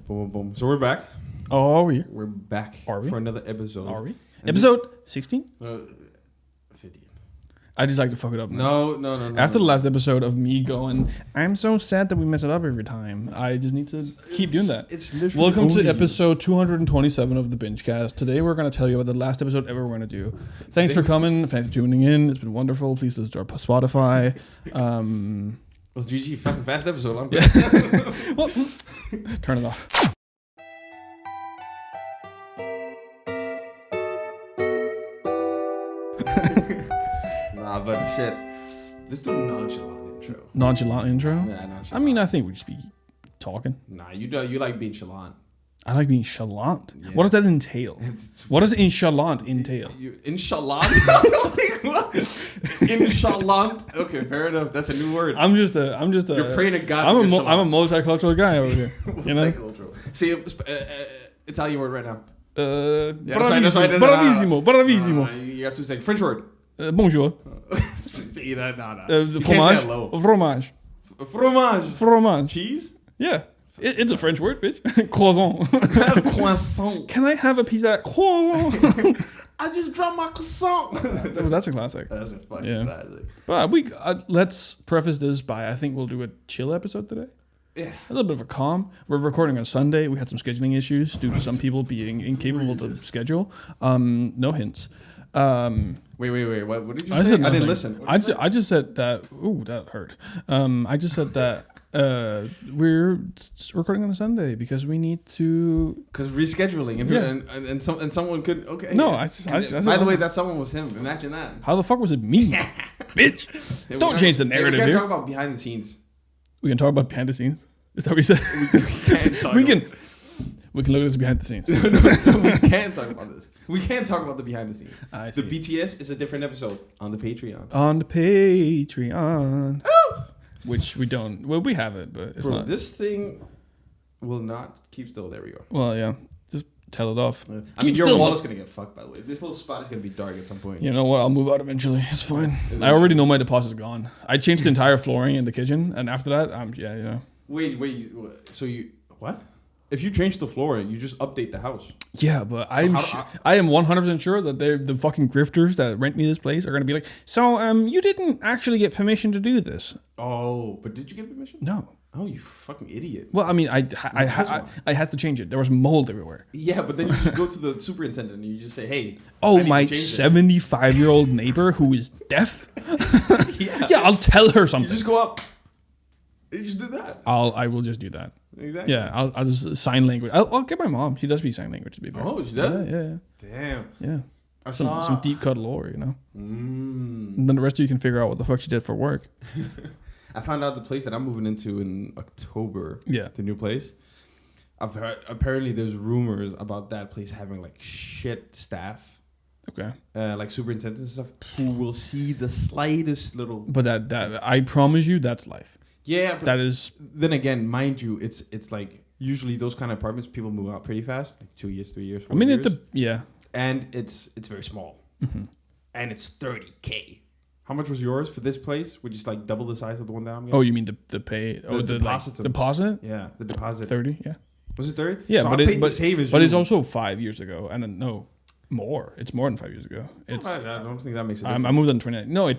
Boom, boom, boom. So we're back. Oh, are we? We're back Are we? for another episode. Are we? Episode 16? 15. I just like to fuck it up now. No. After the last episode of me going, I'm so sad that we mess it up every time. I just need to keep doing that. It's literally Welcome to episode 227 of the BingeCast. Today we're going to tell you about the last episode ever we're going to do. Thanks for coming. Thanks for tuning in. It's been wonderful. Please listen to our Spotify. Well, GG, fucking fast episode. I'm good. Well, turn it off. Nah, but shit. Let's do a nonchalant intro. Nonchalant intro? Yeah, nonchalant. I mean, I think we just be talking. Nah, you like being chalant. I like being chalant. Yeah. What does that entail? What does chalant entail? Inshallah? What? Inshallah? Okay, fair enough. That's a new word. I'm just a. You're praying to God. I'm a multicultural guy over here. You know? Multicultural. See, Italian word right now. Bravissimo. You got 2 seconds. French word. Bonjour. See that? No. Fromage. Fromage. Cheese? Yeah. It's a French word, bitch. Croissant. Croissant. Can I have a piece of that croissant? I just dropped my croissant. That's a classic. That's a fucking classic. But let's preface this by, I think we'll do a chill episode today. Yeah. A little bit of a calm. We're recording on Sunday. We had some scheduling issues due to some people being incapable to schedule. No hints. Wait. What did you say? I didn't listen. I just said that. Ooh, that hurt. I just said that we're recording on a Sunday because we need to. Because rescheduling and someone could. Okay. No, by the way, that someone was him. Imagine that. How the fuck was it me, bitch? Don't change the narrative here. We here. can't talk about behind the scenes. We can talk about behind the snes. Is that what we said? We can look at this behind the scenes. No, we can't talk about this. We can't talk about the behind the scenes. The BTS is a different episode on the Patreon. On the Patreon. Oh! Which we don't. Well, we have it, but it's not. This thing will not keep still. There we go. Well, yeah. Just tell it off. I mean, your wall is going to get fucked, by the way. This little spot is going to be dark at some point. You know what? I'll move out eventually. It's fine. I already know my deposit's gone. I changed the entire flooring in the kitchen, and after that, Wait. So you... What? If you change the floor, you just update the house. Yeah, but I am 100% sure that the fucking grifters that rent me this place are going to be like, so you didn't actually get permission to do this. Oh, but did you get permission? No. Oh, you fucking idiot. Well, I mean, I had to change it. There was mold everywhere. Yeah, but then you just go to the superintendent and you just say, hey. Oh, my 75-year-old neighbor who is deaf? Yeah, I'll tell her something. You just go up. You just do that. I will just do that. Exactly. Yeah, I'll just sign language. I'll get my mom. She does speak sign language, to be fair. Oh, she does? Yeah. Damn. Yeah. Some deep cut lore, you know? Mm. And then the rest of you can figure out what the fuck she did for work. I found out the place that I'm moving into in October. Yeah. The new place. I've heard, apparently there's rumors about that place having like shit staff. Okay. Like superintendents and stuff who will see the slightest little... But that I promise you, that's life. Yeah, but that is. Then again, mind you, it's like usually those kind of apartments people move out pretty fast, like 2 years, 3 years. 4 years. And it's very small, and it's $30K. How much was yours for this place? Which is like double the size of the one that I'm getting. Oh, you mean the pay? The deposit. Deposit? Yeah, the deposit. 30. Yeah. Was it 30? Yeah, so but it's also 5 years ago, and no. More. It's more than 5 years ago. I don't think that makes a difference. I moved on 29. No, I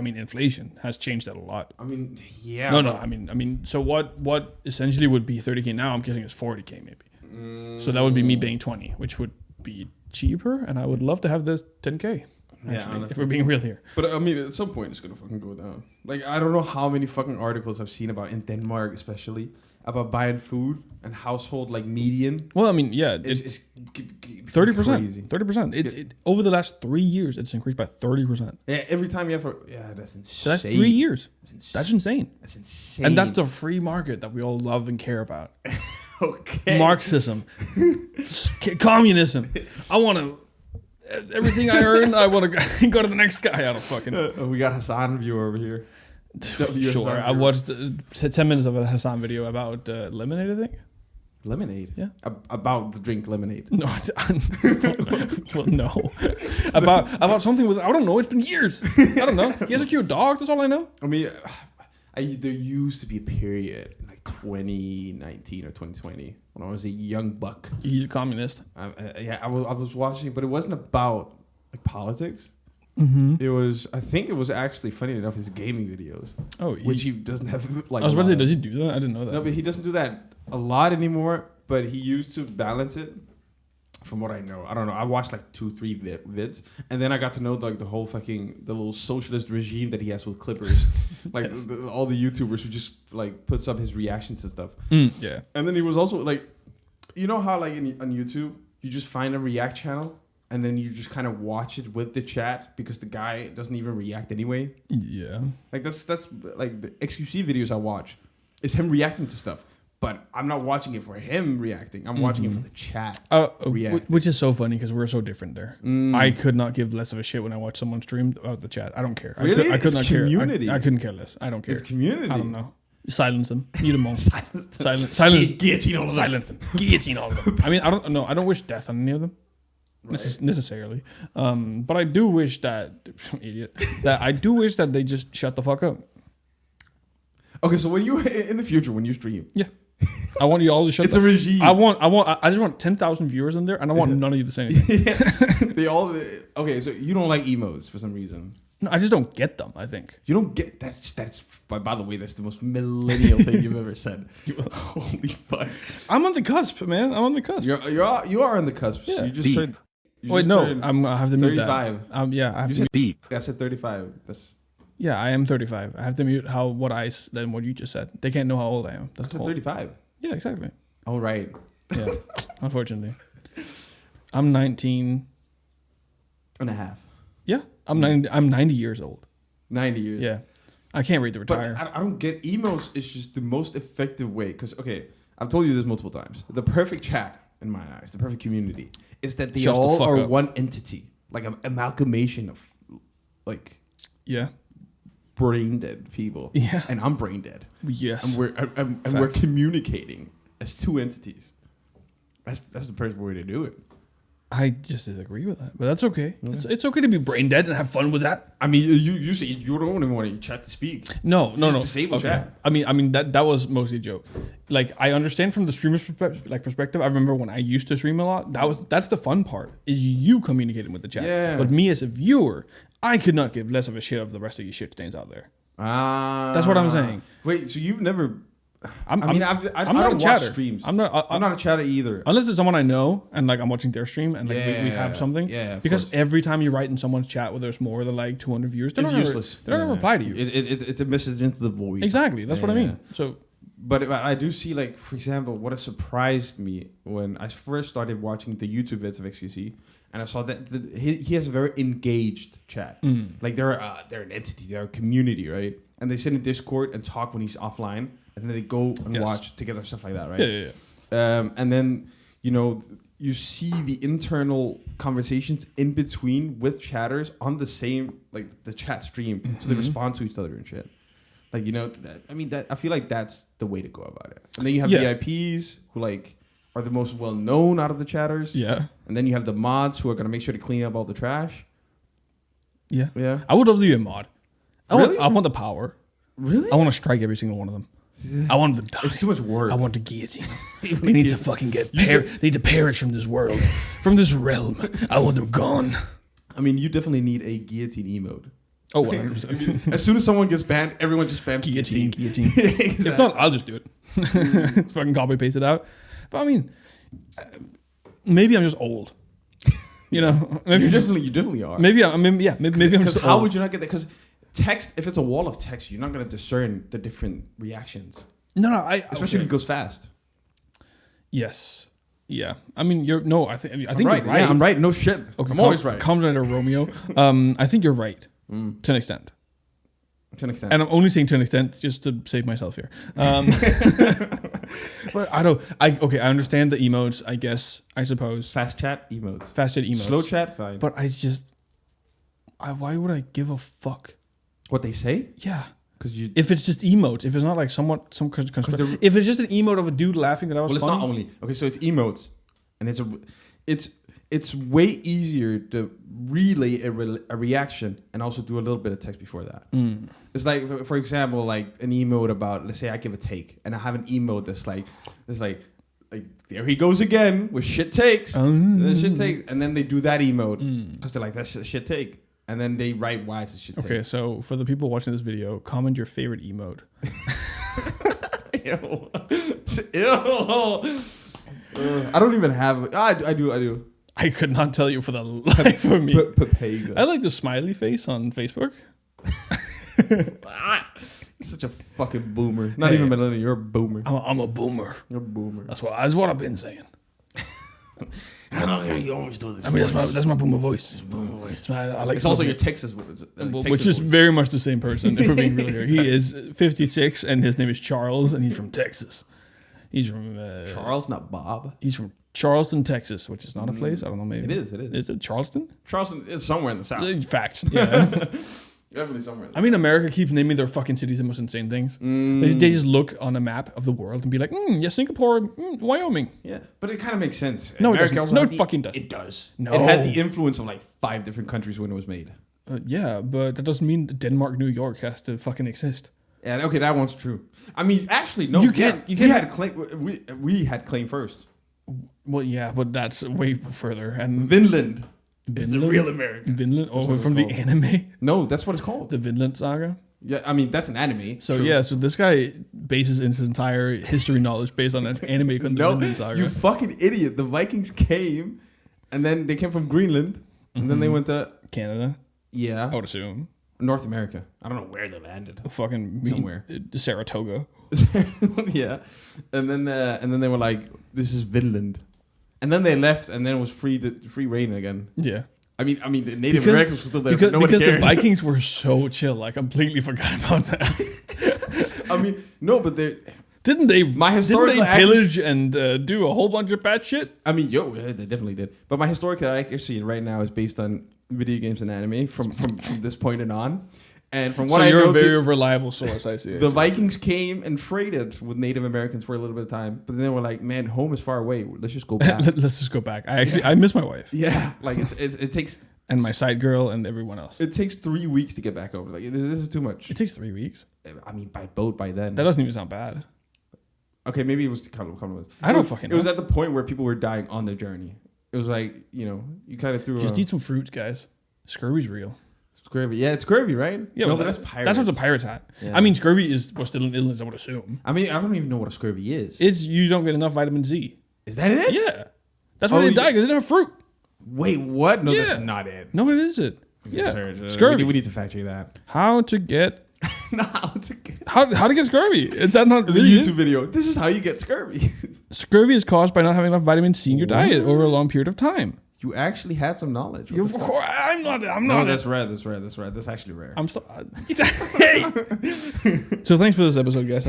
mean, inflation has changed that a lot. I mean, yeah. No. I mean, so what essentially would be 30K now? I'm guessing it's 40K maybe. So that would be me paying 20, which would be cheaper, and I would love to have this 10K. Actually, if we're being real here. But I mean, at some point, it's gonna fucking go down. Like, I don't know how many fucking articles I've seen about in Denmark, especially. About buying food and household like median. Well, I mean, yeah, it's 30%. 30%. It over the last 3 years, it's increased by 30%. Yeah, every time you have that's insane. So that's 3 years. That's insane. That's insane. And that's the free market that we all love and care about. Okay. Marxism, communism. I want to. Everything I earn, I want to go to the next guy. I don't fucking. We got Hassan viewer over here. Sure, I watched 10 minutes of a Hassan video about lemonade, I think. Lemonade? Yeah. About the drink lemonade? No. Well, no. About something with, I don't know, it's been years. I don't know. He has a cute dog, that's all I know. I mean, there used to be a period, like 2019 or 2020, when I was a young buck. He's a communist. I was watching, but it wasn't about like politics. Mm-hmm. I think it was actually, funny enough, his gaming videos. Oh, which he doesn't have like. I was about to say, does he do that? I didn't know that. No, but he doesn't do that a lot anymore. But he used to balance it. From what I know, I don't know. I watched like 2-3 vids, and then I got to know like the little socialist regime that he has with Clippers, like all the YouTubers who just like puts up his reactions and stuff. Yeah. And then he was also like, you know how like on YouTube you just find a react channel and then you just kind of watch it with the chat because the guy doesn't even react anyway. Yeah. Like that's like the XQC videos I watch is him reacting to stuff. But I'm not watching it for him reacting. I'm watching it for the chat reacting. Which is so funny because we're so different there. I could not give less of a shit when I watch someone stream about the chat. I don't care. Really? I could not community. care. I couldn't care less. I don't care. It's community. I don't know. Silence them. Mute them all. Silence. Guillotine all of them. Silence them. Guillotine all of them. I mean, I don't know. I don't wish death on any of them. Right. Necessarily. But I do wish that... idiot. That I do wish that they just shut the fuck up. Okay, so when you... In the future, when you stream... Yeah. I want you all to shut. It's a regime. I just want 10,000 viewers in there, and I want none of you to say anything. They all okay. So you don't like emotes for some reason. No, I just don't get them. I think you don't get that's. By the way, that's the most millennial thing you've ever said. Holy fuck! I'm on the cusp, man. I'm on the cusp. You are on the cusp. Yeah. So you just turned. Wait, no. I have to mute 35. that. Yeah, I have you to said mute. I said 35. Yeah, I am 35. I have to mute what you just said. They can't know how old I am. That's 35. Yeah, exactly. Oh, right. Yeah, unfortunately. I'm 19 and a half. Yeah, I'm 90 years old. 90 years. Yeah. I can't wait to retire. But I don't get emotes. It's just the most effective way. Because, okay, I've told you this multiple times. The perfect chat, in my eyes, the perfect community, is that they all are one entity. Like an amalgamation of, like... Yeah. Brain dead people. Yeah. And I'm brain dead. Yes. And we're communicating as two entities. That's the perfect way to do it. I just disagree with that, but that's okay. Yeah. It's okay to be brain dead and have fun with that. I mean, you say you don't even want your chat to speak. No. Disable chat. I mean that was mostly a joke. Like I understand from the streamer's perspective. I remember when I used to stream a lot. That's the fun part is you communicating with the chat. Yeah. But me as a viewer, I could not give less of a shit of the rest of you shit stains out there. That's what I'm saying. Wait, so you've never? I'm not don't a chatter. Watch streams. I'm not a chatter either. Unless it's someone I know and like I'm watching their stream and like we have something. Yeah. Because every time you write in someone's chat where there's more than like 200 viewers, it's useless. They don't ever reply to you. It's a message into the void. Exactly. That's what I mean. So. But I do see, like, for example, what has surprised me when I first started watching the YouTube vids of XQC, and I saw that he has a very engaged chat. Like, they're an entity, they're a community, right? And they sit in Discord and talk when he's offline, and then they go and watch together, stuff like that, right? Yeah. And then, you see the internal conversations in between with chatters on the same, like, the chat stream, so they respond to each other and shit. Like, I feel like that's the way to go about it. And then you have VIPs who, like, are the most well-known out of the chatters. Yeah. And then you have the mods who are going to make sure to clean up all the trash. Yeah. Yeah. I would love to be a mod. I want the power. Really? I want to strike every single one of them. I want them to die. It's too much work. I want to guillotine them. They need to fucking need to perish from this world, from this realm. I want them gone. I mean, you definitely need a guillotine emote. Oh, 100%. As soon as someone gets banned, everyone just spams guillotine. Exactly. If not, I'll just do it. Fucking copy paste it out. But I mean, maybe I'm just old. Maybe you definitely are. Maybe I'm just how old. would you not get that? Because text, if it's a wall of text, you're not going to discern the different reactions. No, especially if it goes fast. Yes. Yeah. I mean, I think right. you're right. Yeah, I'm right. No shit. Okay, I'm always right. Commentator Romeo. I think you're right. To an extent. And I'm only saying to an extent just to save myself here. But I understand the emotes, I guess, I suppose. Fast chat emotes. Slow chat, fine. But why would I give a fuck? What they say? Yeah. If it's just emotes, if it's not like if it's just an emote of a dude laughing that I was funny. It's not only. Okay, so it's emotes. And it's way easier to relay a reaction and also do a little bit of text before that. It's like, for example, like an emote about, let's say I give a take, and I have an emote that's like there he goes again with shit takes. Shit takes. And then they do that emote because they're like, that's shit take. And then they write, why is it shit take? Okay, so for the people watching this video, comment your favorite emote. Ew. I don't even have. I do. I could not tell you for the life of me. Papega. I like the smiley face on Facebook. Such a fucking boomer. Not even millennial. You're a boomer. I'm a boomer. You're a boomer. That's what I've been saying. I don't know. You always do this. I mean, that's my boomer voice. It's boomer voice. I like it's also your Texas voice. Which is very much the same person, if we're being real here. He is 56, and his name is Charles, and he's from Texas. He's from... Charles, not Bob. He's from Charleston, Texas, which is not a place. I don't know, maybe. It is. Is it Charleston? Charleston is somewhere in the South. Fact, yeah. Definitely somewhere. I mean, America keeps naming their fucking cities the most insane things. They just look on a map of the world and be like, yeah, Singapore, Wyoming. Yeah, but it kind of makes sense. No, America it doesn't. No, it fucking doesn't. It does. No. It had the influence of like 5 different countries when it was made. Yeah, but that doesn't mean that Denmark, New York has to fucking exist. Yeah, okay, that one's true. I mean, actually, no. You can't. We had claim. We had claim first. Well, yeah, but that's way further. And Vinland. Is the real American. Vinland? Oh, from the anime? No, that's what it's called. The Vinland Saga? Yeah, I mean, that's an anime. So, yeah, so this guy bases his entire history knowledge based on an anime called the Vinland Saga. You fucking idiot. The Vikings came, and then they came from Greenland, and then they went to... Canada? Yeah. I would assume. North America. I don't know where they landed. Somewhere. Saratoga. Yeah. And then they were like, this is Vinland. And then they left, and then it was free reign again. Yeah. I mean, the Native Americans were still there, but nobody because cared. the Vikings were so chill. I completely forgot about that. I mean, no, but they... Didn't they pillage and do a whole bunch of bad shit? I mean, they definitely did. But my historical accuracy right now is based on video games and anime from this point and on. And from what I know, you're a very reliable source, I see. The Vikings came and traded with Native Americans for a little bit of time, but then they were like, "Man, home is far away. Let's just go back." Let's just go back. I miss my wife. Yeah, like it takes and my side girl and everyone else. It takes 3 weeks to get back over. Like this is too much. It takes 3 weeks. I mean, by boat by then. That doesn't even sound bad. Okay, maybe it was kind of. I don't fucking know. It was at the point where people were dying on their journey. It was like, you kind of threw. Just eat some fruits, guys. Scurvy's real. Scurvy. Yeah, it's scurvy, right? Yeah, no, but that's pirates. That's what the pirates had. Yeah. I mean, scurvy was still an illness, I would assume. I mean, I don't even know what a scurvy is. It's you don't get enough vitamin Z. Is that it? Yeah. That's why they die, because they don't have fruit. Wait, what? No, that's not it. No, it is it. Yeah. Scurvy. We need to fact check that. How to get... How to get scurvy? Is that not really a YouTube video? This is how you get scurvy. Scurvy is caused by not having enough vitamin C in your diet over a long period of time. You actually had some knowledge. I'm not. No, that's rare. That's actually rare. I'm so. Hey. So thanks for this episode, guys.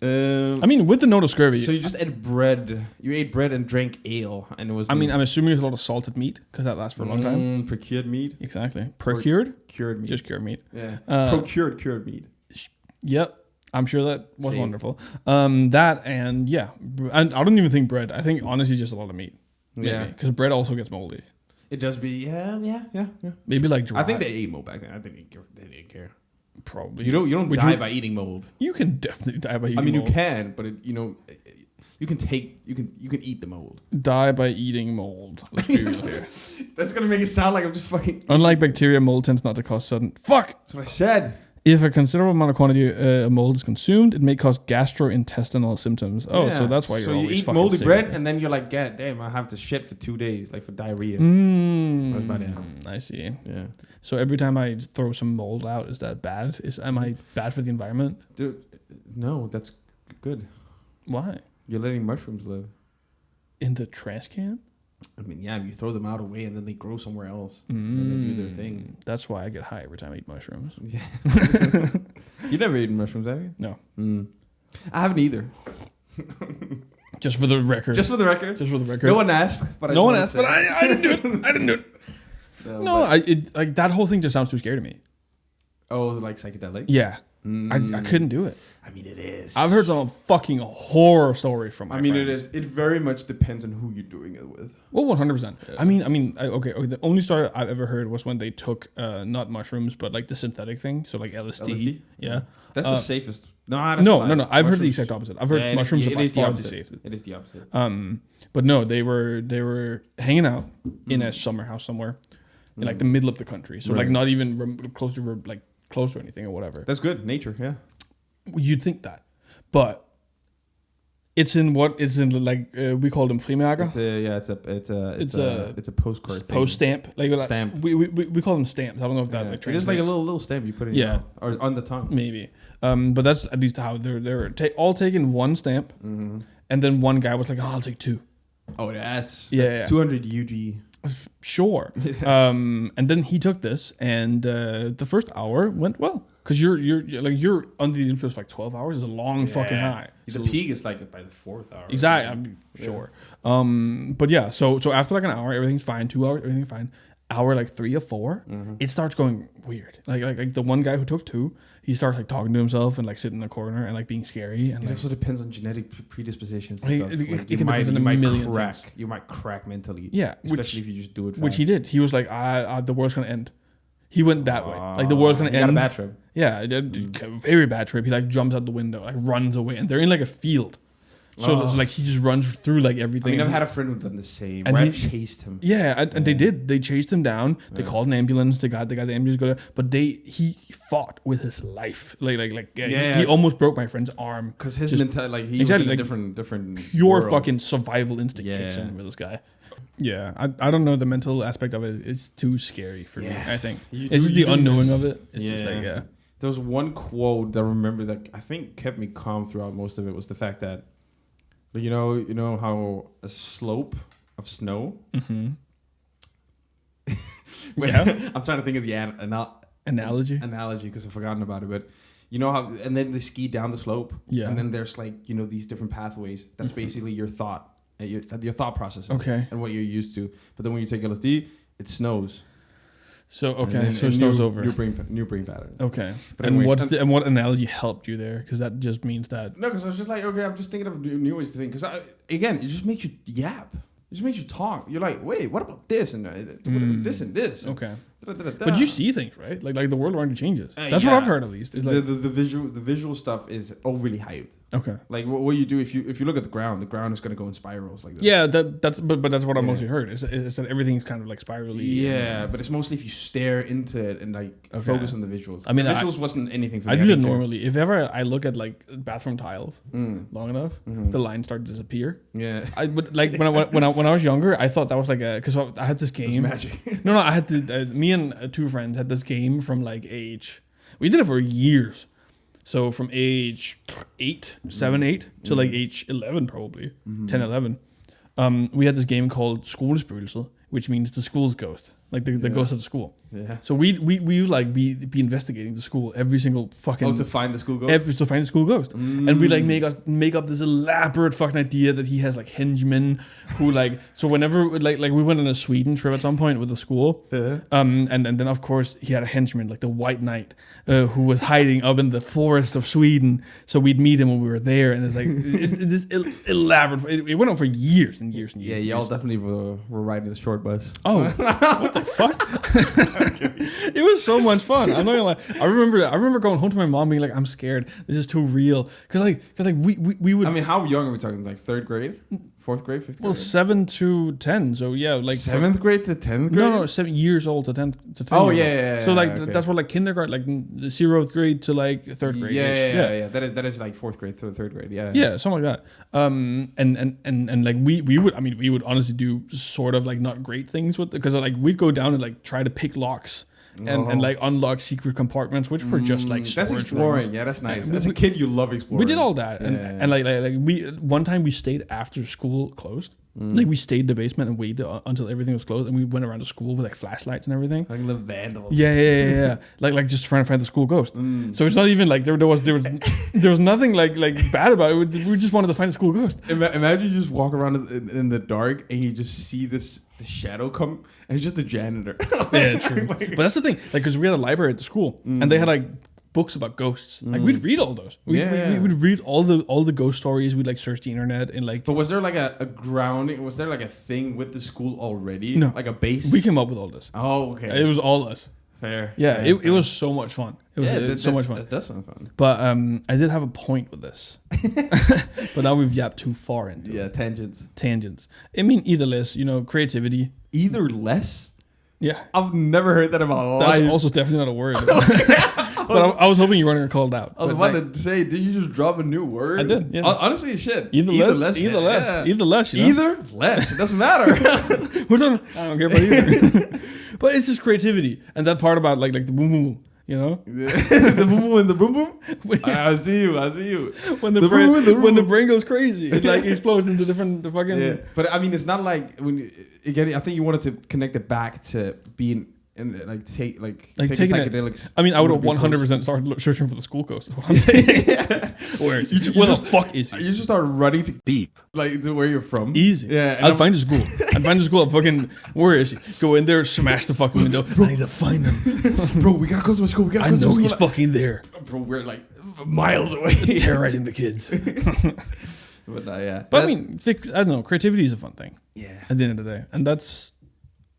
I mean, with the note of scurvy. So you just ate bread. You ate bread and drank ale, and it was. I mean, I'm assuming there's a lot of salted meat because that lasts for a long time. Procured meat. Exactly. Procured. Cured meat. Just cured meat. Yeah. Procured cured meat. Yep. I'm sure that was wonderful. That and yeah, and I don't even think bread. I think honestly just a lot of meat. Maybe. Yeah, because bread also gets moldy. It does be, yeah. Maybe like dry. I think they ate mold back then. I think they didn't care. Probably. You don't die by eating mold. You can definitely die by eating mold. I mean, you can, but you can eat the mold. Die by eating mold. Let's be real here. That's gonna make it sound like I'm just fucking. Unlike bacteria, mold tends not to cause sudden. Fuck. That's what I said. If a considerable amount of quantity of mold is consumed, it may cause gastrointestinal symptoms. Oh, so that's why you're always you eat fucking moldy sick. bread, and then you're like, God damn, I have to shit for 2 days, like for diarrhea. That's about it. I see. Yeah. So every time I throw some mold out, is that bad? Am I bad for the environment? Dude, no, that's good. Why? You're letting mushrooms live. In the trash can? I mean, yeah, you throw them out away and then they grow somewhere else. And they do their thing. That's why I get high every time I eat mushrooms. Yeah. You never eaten mushrooms, have you? No. I haven't either. Just for the record. Just for the record. No one asked, but I didn't do it. I didn't do it. So, no, like that whole thing just sounds too scary to me. Oh, like psychedelic? Yeah. I couldn't do it. I mean, it is. I've heard some fucking horror stories from my friends. it is. It very much depends on who you're doing it with. Well, 100%. Yeah. Okay, the only story I've ever heard was when they took not mushrooms, but like the synthetic thing, so like LSD. Yeah. That's the safest. No. I've heard the exact opposite. I've heard mushrooms are by far the safest. It is the opposite. But no, they were hanging out in a summer house somewhere in like the middle of the country, so like not even close to anything or whatever. That's good. Nature, yeah. You'd think that, but it's in like we call them frimærker. It's a postcard. Post stamp. Stamp. We call them stamps. I don't know if that like translates. It is like a little stamp you put in your mouth, or on the tongue. Maybe. But that's at least how they're all taking one stamp, and then one guy was like, "Oh, I'll take 2." Oh, that's 200 UG. Sure. And then he took this, and the first hour went well. Because you're under the influence for like 12 hours is a long fucking high. The peak is like by the 4th hour. Exactly. I'm sure. But yeah, so after like an hour, everything's fine. 2 hours, everything's fine. Hour like 3 or 4, it starts going weird. Like the one guy who took 2, he starts like talking to himself and like sitting in the corner and like being scary. And it also depends on genetic predispositions. And stuff. It can depend on a million things. You might crack mentally. Yeah, especially if you just do it fast. Which he did. He was like, the world's gonna end. He went that way. Like the world's gonna end. Got a bad trip. Yeah, very bad trip. He like jumps out the window, like runs away, and they're in like a field. So like he just runs through like everything. I mean, I've had a friend who's done the same. And he chased him. Yeah, and they did. They chased him down. They called an ambulance. They got the ambulance to go there. But he fought with his life. He almost broke my friend's arm because his mentality. He was in a different pure world. Fucking survival instinct kicks in with this guy. Yeah, I don't know, the mental aspect of it. It's too scary for me. I think it's the unknowing of it. It's just like There was one quote that I remember that I think kept me calm throughout most of it, was the fact that, you know how a slope of snow. Mm-hmm. I'm trying to think of the analogy because I've forgotten about it, but. You know how, and then they ski down the slope, and then there's like these different pathways. That's basically your thought. Your thought process, and what you're used to. But then when you take LSD, it snows. So it snows over. New brain patterns. Okay. But and what analogy helped you there? Because that just means that. No, because I was just like, okay, I'm just thinking of new ways to think. Because again, it just makes you yap. It just makes you talk. You're like, wait, what about this and this and this? Okay. But you see things, right? Like the world around you changes. That's what I've heard at least. It's like the visual stuff is overly hyped. Okay. Like what you do if you look at the ground is going to go in spirals like this. Yeah, that's what I mostly heard. Is that everything's kind of like spirally. Yeah, but it's mostly if you stare into it and like focus on the visuals. I mean, the visuals wasn't anything for me. I do it normally. If ever I look at like bathroom tiles long enough, the lines start to disappear. Yeah. But like when I was younger, I thought that was like because I had this game. It's magic. No, I had to. Me and 2 friends had this game from like age. We did it for years. So from age 7, 8 to like age 11 probably, 10, 11. We had this game called Skolespøgelset, which means the school's ghost. Like the ghost of the school. Yeah. So we would like be investigating the school every single fucking. To find the school ghost. To find the school ghost, and we like make up this elaborate fucking idea that he has like henchmen who like. So whenever like we went on a Sweden trip at some point with the school, and then of course he had a henchman like the White Knight, who was hiding up in the forest of Sweden. So we'd meet him when we were there, and it's like this elaborate. It went on for years and years and years. Yeah, y'all definitely were riding the short bus. Oh, what the fuck? It was so much fun. I'm not gonna lie. I remember going home to my mom being like, "I'm scared. This is too real." Because we would. I mean, how young are we talking? Like 3rd grade, 4th grade, 5th grade? Well, 7 to 10. So yeah, like 7th grade to 10th grade. No, 7 years old to 10 to 10. Oh yeah. So like that's what like kindergarten, like 0th grade to like 3rd grade. Yeah. That is like 4th grade to 3rd grade. Yeah. Yeah, something like that. And like we would honestly do sort of like not great things with it, because like we'd go down and like try to pick locks. And like unlock secret compartments, which were just like that's exploring. Yeah, that's nice. As a kid, you love exploring. We did all that, and like we one time we stayed after school closed. Like we stayed in the basement and waited until everything was closed, and we went around the school with like flashlights and everything. Like the vandals. Yeah. like just trying to find the school ghost. So it's not even like there was nothing like bad about it. We just wanted to find the school ghost. Imagine you just walk around in the dark and you just see the shadow come, and it's just the janitor. Yeah, true. But that's the thing, like because we had a library at the school, and they had like books about ghosts. Like we'd read all those. We would read all the ghost stories. We'd like search the internet and like. But was there like a grounding? Was there like a thing with the school already? No, like a base. We came up with all this. Oh, okay. It was all us. Fair. Yeah, it was so much fun. It was so much fun. That does sound fun. But I did have a point with this. But now we've yapped too far into it. Tangents. I mean, either less, creativity. Either less? Yeah. I've never heard that in my life. That's also definitely not a word. But I was hoping you weren't going to call it out. I was about to say, did you just drop a new word? I did, yeah. Honestly, shit. Either less. Either less. Either less. It doesn't matter. I don't care about either. But it's just creativity. And that part about like the boom boom boom. The boom boom and the boom boom. I see you. When the brain goes crazy, it like explodes into different fucking. Yeah. But I mean, it's not like again. I think you wanted to connect it back to being in taking psychedelics. I mean, I would have 100% started searching for the school ghost. Is what I'm saying. Where the fuck is he? You just start running to beep to where you're from. Easy. Yeah. I'd find the school. I'd fucking. Where is he? Go in there, smash the fucking window. Bro, I need to find him. Bro, we gotta go to my school. I know he's fucking there. Bro, we're like miles away, terrorizing the kids. But yeah. But I mean, I don't know. Creativity is a fun thing. Yeah. At the end of the day, and that's.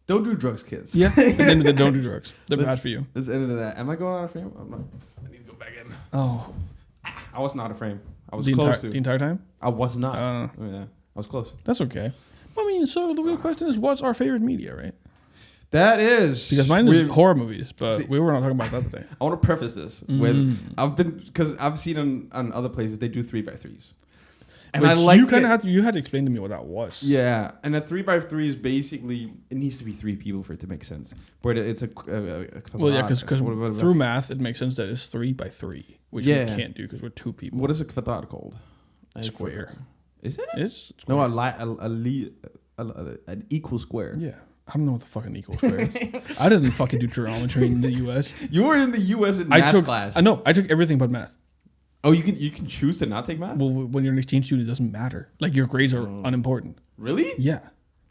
Don't do drugs, kids. Yeah. At the end of the day, don't do drugs. They're bad for you. Let's end it at that. Am I going out of frame? I'm not. I need to go back in. Oh. I was not out of frame. I was close to. The entire time? I was not. Yeah. I was close. That's okay. I mean, so the real question is, what's our favorite media, right? That is. Because mine is horror movies, but we were not talking about that today. I want to preface this with, because I've seen on other places, they do 3x3s. And I like you had to explain to me what that was. Yeah, and a 3x3 is basically, it needs to be 3 people for it to make sense. But it's well, yeah, because through math it makes sense that it's 3x3, which we can't do because we're 2 people. What is a quadrat called? A square. Is it? It's no, an equal square. Yeah. I don't know what the fucking equal square is. I didn't fucking do trigonometry in the US. You were in the US in math class. I know. I took everything but math. Oh, you can choose to not take math? Well, when you're an exchange student, it doesn't matter. Like, your grades are unimportant. Really? Yeah.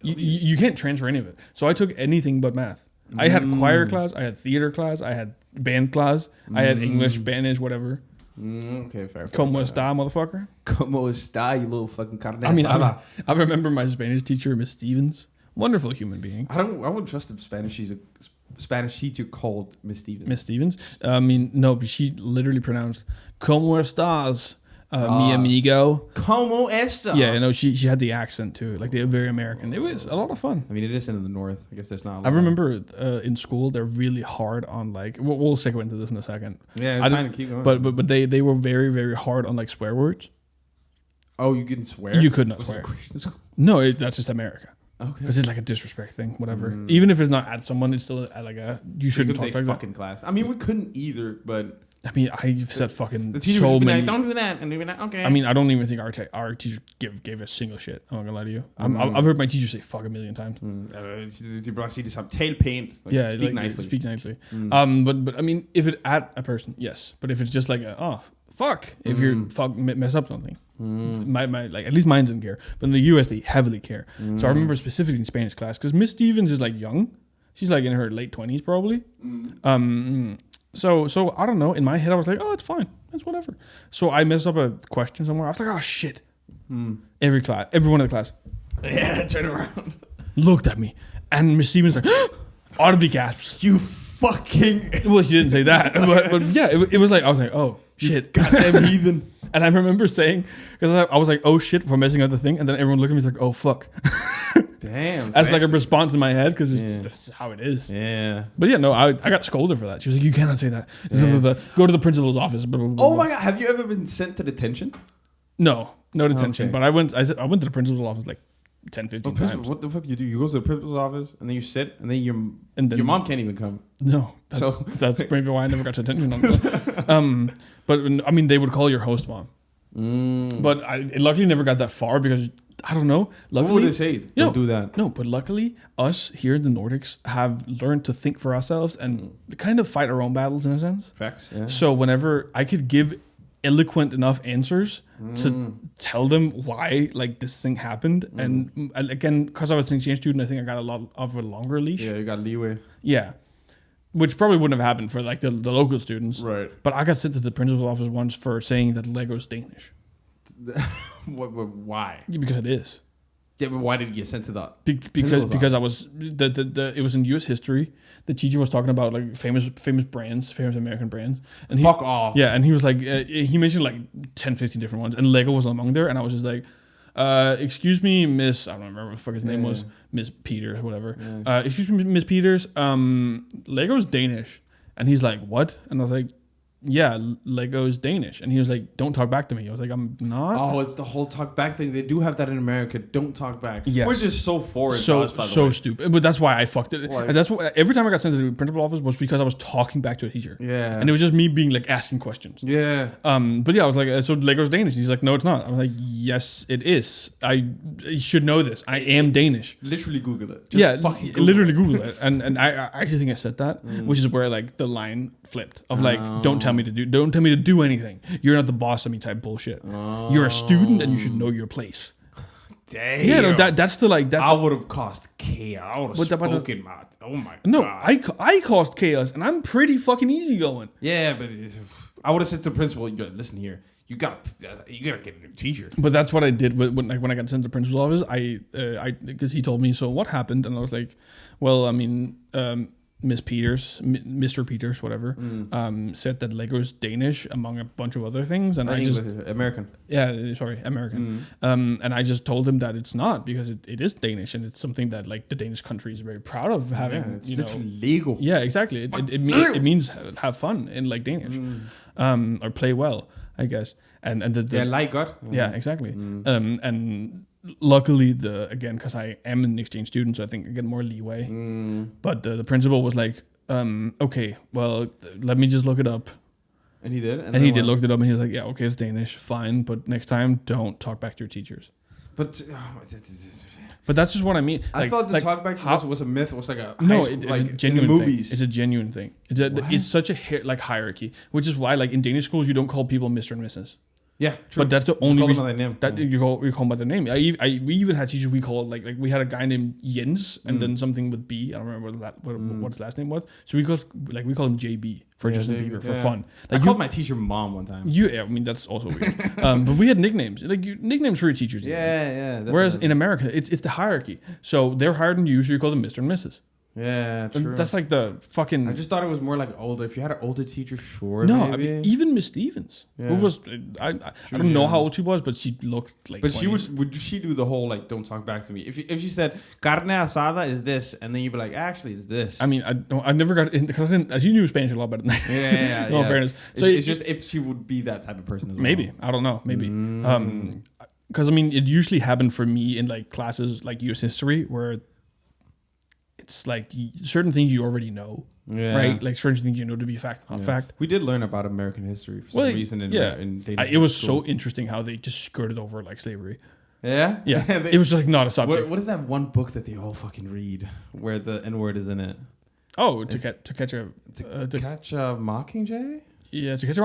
You can't transfer any of it. So I took anything but math. I had choir class. I had theater class. I had band class. I had English, Spanish, whatever. Okay, fair. Como está, motherfucker? Como está, you little fucking carne I mean, I remember my Spanish teacher, Miss Stevens. Wonderful human being. I wouldn't trust a Spanish teacher called Miss Stevens. Miss Stevens? I mean, no, but she literally pronounced "Como estás, mi amigo?" Como está? Yeah, no, she had the accent too. Like, they're very American. It was a lot of fun. I mean, it is in the north. I guess there's not. I remember in school they're really hard on like. We'll segue into this in a second. Yeah, it's fine to keep going. But they were very, very hard on like swear words. Oh, you can swear? You could not swear. No, that's just America. Okay. Because it's like a disrespect thing, whatever. Even if it's not at someone, it's still at like a, you shouldn't talk like fucking that. class. I mean, we couldn't either, but. I mean, I've said fucking the teacher so would be many. Like, don't do that. And we'd be like, okay. I mean, I don't even think our teacher gave a single shit. I'm not gonna lie to you. I've heard my teacher say fuck a million times. See this up tail paint. Like, yeah, speak nicely. Speak nicely. But I mean, if it at a person, yes. But if it's just like fuck, if you're mess up something. My like, at least mine didn't care, but in the US they heavily care. So I remember specifically in Spanish class, because Miss Stevens is like young, she's like in her late 20s probably. So I don't know, in my head I was like, oh, it's fine, it's whatever. So I messed up a question somewhere. I was like, oh shit. Everyone in the class turn around, looked at me, and Miss Stevens like audibly gasps, you fucking. Well, she didn't say that, but yeah, it was like, I was like, oh shit, goddamn heathen. And I remember saying, because I was like, oh shit, for messing up the thing, and then everyone looked at me like, oh fuck. Damn. That's like a response in my head, because that's how it is. Yeah. But yeah, no, I got scolded for that. She was like, you cannot say that. Yeah. Go to the principal's office. Blah, blah, blah, oh my god, have you ever been sent to detention? No detention. Okay. But I went to the principal's office like 10, 15 times. What the fuck do you do? You go to the principal's office, and then you sit, and then your mom can't even come. No. That's maybe why I never got to detention on that. But I mean, they would call your host mom. But I luckily never got that far, because I don't know. Luckily, what would they say? Don't do that. No, but luckily, us here in the Nordics have learned to think for ourselves and kind of fight our own battles in a sense. Facts. Yeah. So whenever I could give eloquent enough answers to tell them why like this thing happened, and again, because I was an exchange student, I think I got a lot of a longer leash. Yeah, you got leeway. Yeah. which probably wouldn't have happened for like the local students. Right. But I got sent to the principal's office once for saying that Lego's Danish. Why? Yeah, because it is. Yeah, but why did you get sent to that? Because I was it was in U.S. history. The teacher was talking about like famous brands, famous American brands. And Fuck off. Yeah, and he was like, he mentioned like 10, 15 different ones, and Lego was among there, and I was just like, excuse me, Miss, I don't remember what the fuck his name was, Miss Peters, whatever. Yeah. Excuse me, Miss Peters, Lego's Danish. And he's like, what? And I was like, yeah, Lego's Danish. And he was like, don't talk back to me. I was like, I'm not. Oh, it's the whole talk back thing. They do have that in America. Don't talk back. Yes. Which is so foreign to us, by the way. So stupid. But that's why I fucked it. Like, and that's why every time I got sent to the principal office was because I was talking back to a teacher. Yeah. And it was just me being like asking questions. Yeah. But yeah, I was like, so Lego's Danish. And he's like, no, it's not. I was like, yes, it is. I should know this. I am Danish. Literally Google it. Just fucking Google it. And I actually think I said that, which is where like the line flipped of like, don't tell me to do anything. You're not the boss of me type bullshit. You're a student and you should know your place. Damn. Yeah, no, that's the like that. I would have caused chaos. I would have spoken my. Oh my god. No, I caused chaos, and I'm pretty fucking easygoing. Yeah, but I would have said to the principal, listen here, you gotta get a new teacher. But that's what I did when I got sent to the principal's office. I because he told me, so what happened, and I was like, well, I mean, Miss Peters, Mr. Peters, whatever, said that Lego's Danish among a bunch of other things, and I just American. Yeah, sorry, American. And I just told him that it's not because it is Danish, and it's something that like the Danish country is very proud of having. Yeah, it's literally legal. Yeah, exactly. It means have fun in like Danish, or play well, I guess. And like God. Yeah, exactly. And luckily, because I am an exchange student, so I think I get more leeway. But the principal was like, okay, well, let me just look it up. And he did? And he did look it up, and he was like, yeah, okay, it's Danish, fine, but next time, don't talk back to your teachers. But that's just what I mean. I thought the talk back was a myth. It was like it's a genuine in the movies. Thing. It's a genuine thing. It's such a hierarchy, which is why like in Danish schools, you don't call people Mr. and Mrs. Yeah, true. But that's the only reason that you call them by their name. We even had teachers we called like we had a guy named Jens and then something with B. I don't remember what his last name was. So we called him JB for Justin Bieber for fun. Like I called my teacher Mom one time. I mean that's also weird. But we had nicknames, nicknames for your teachers. Yeah. Whereas in America, it's the hierarchy. So they're higher than you, so you call them Mr. and Mrs. Yeah, true. And that's like the fucking. I just thought it was more like older. If you had an older teacher, sure. No, maybe. I mean, even Miss Stevens, who was I don't know how old she was, but she looked like. But 20s. would she do the whole like don't talk back to me? If she said carne asada is this, and then you'd be like actually it's this. I mean, I never got in because as you knew Spanish a lot better than I. Yeah. No fairness. So it's just if she would be that type of person as well. Maybe I don't know. Maybe because I mean it usually happened for me in like classes like U.S. history where. It's like certain things you already know, right? Like certain things you know to be fact. We did learn about American history for some reason in Danish. It was so interesting how they just skirted over like slavery. Yeah? Yeah. It was like not a subject. What is that one book that they all fucking read where the N-word is in it? Oh, to catch a Mockingjay? Yeah, To Catch a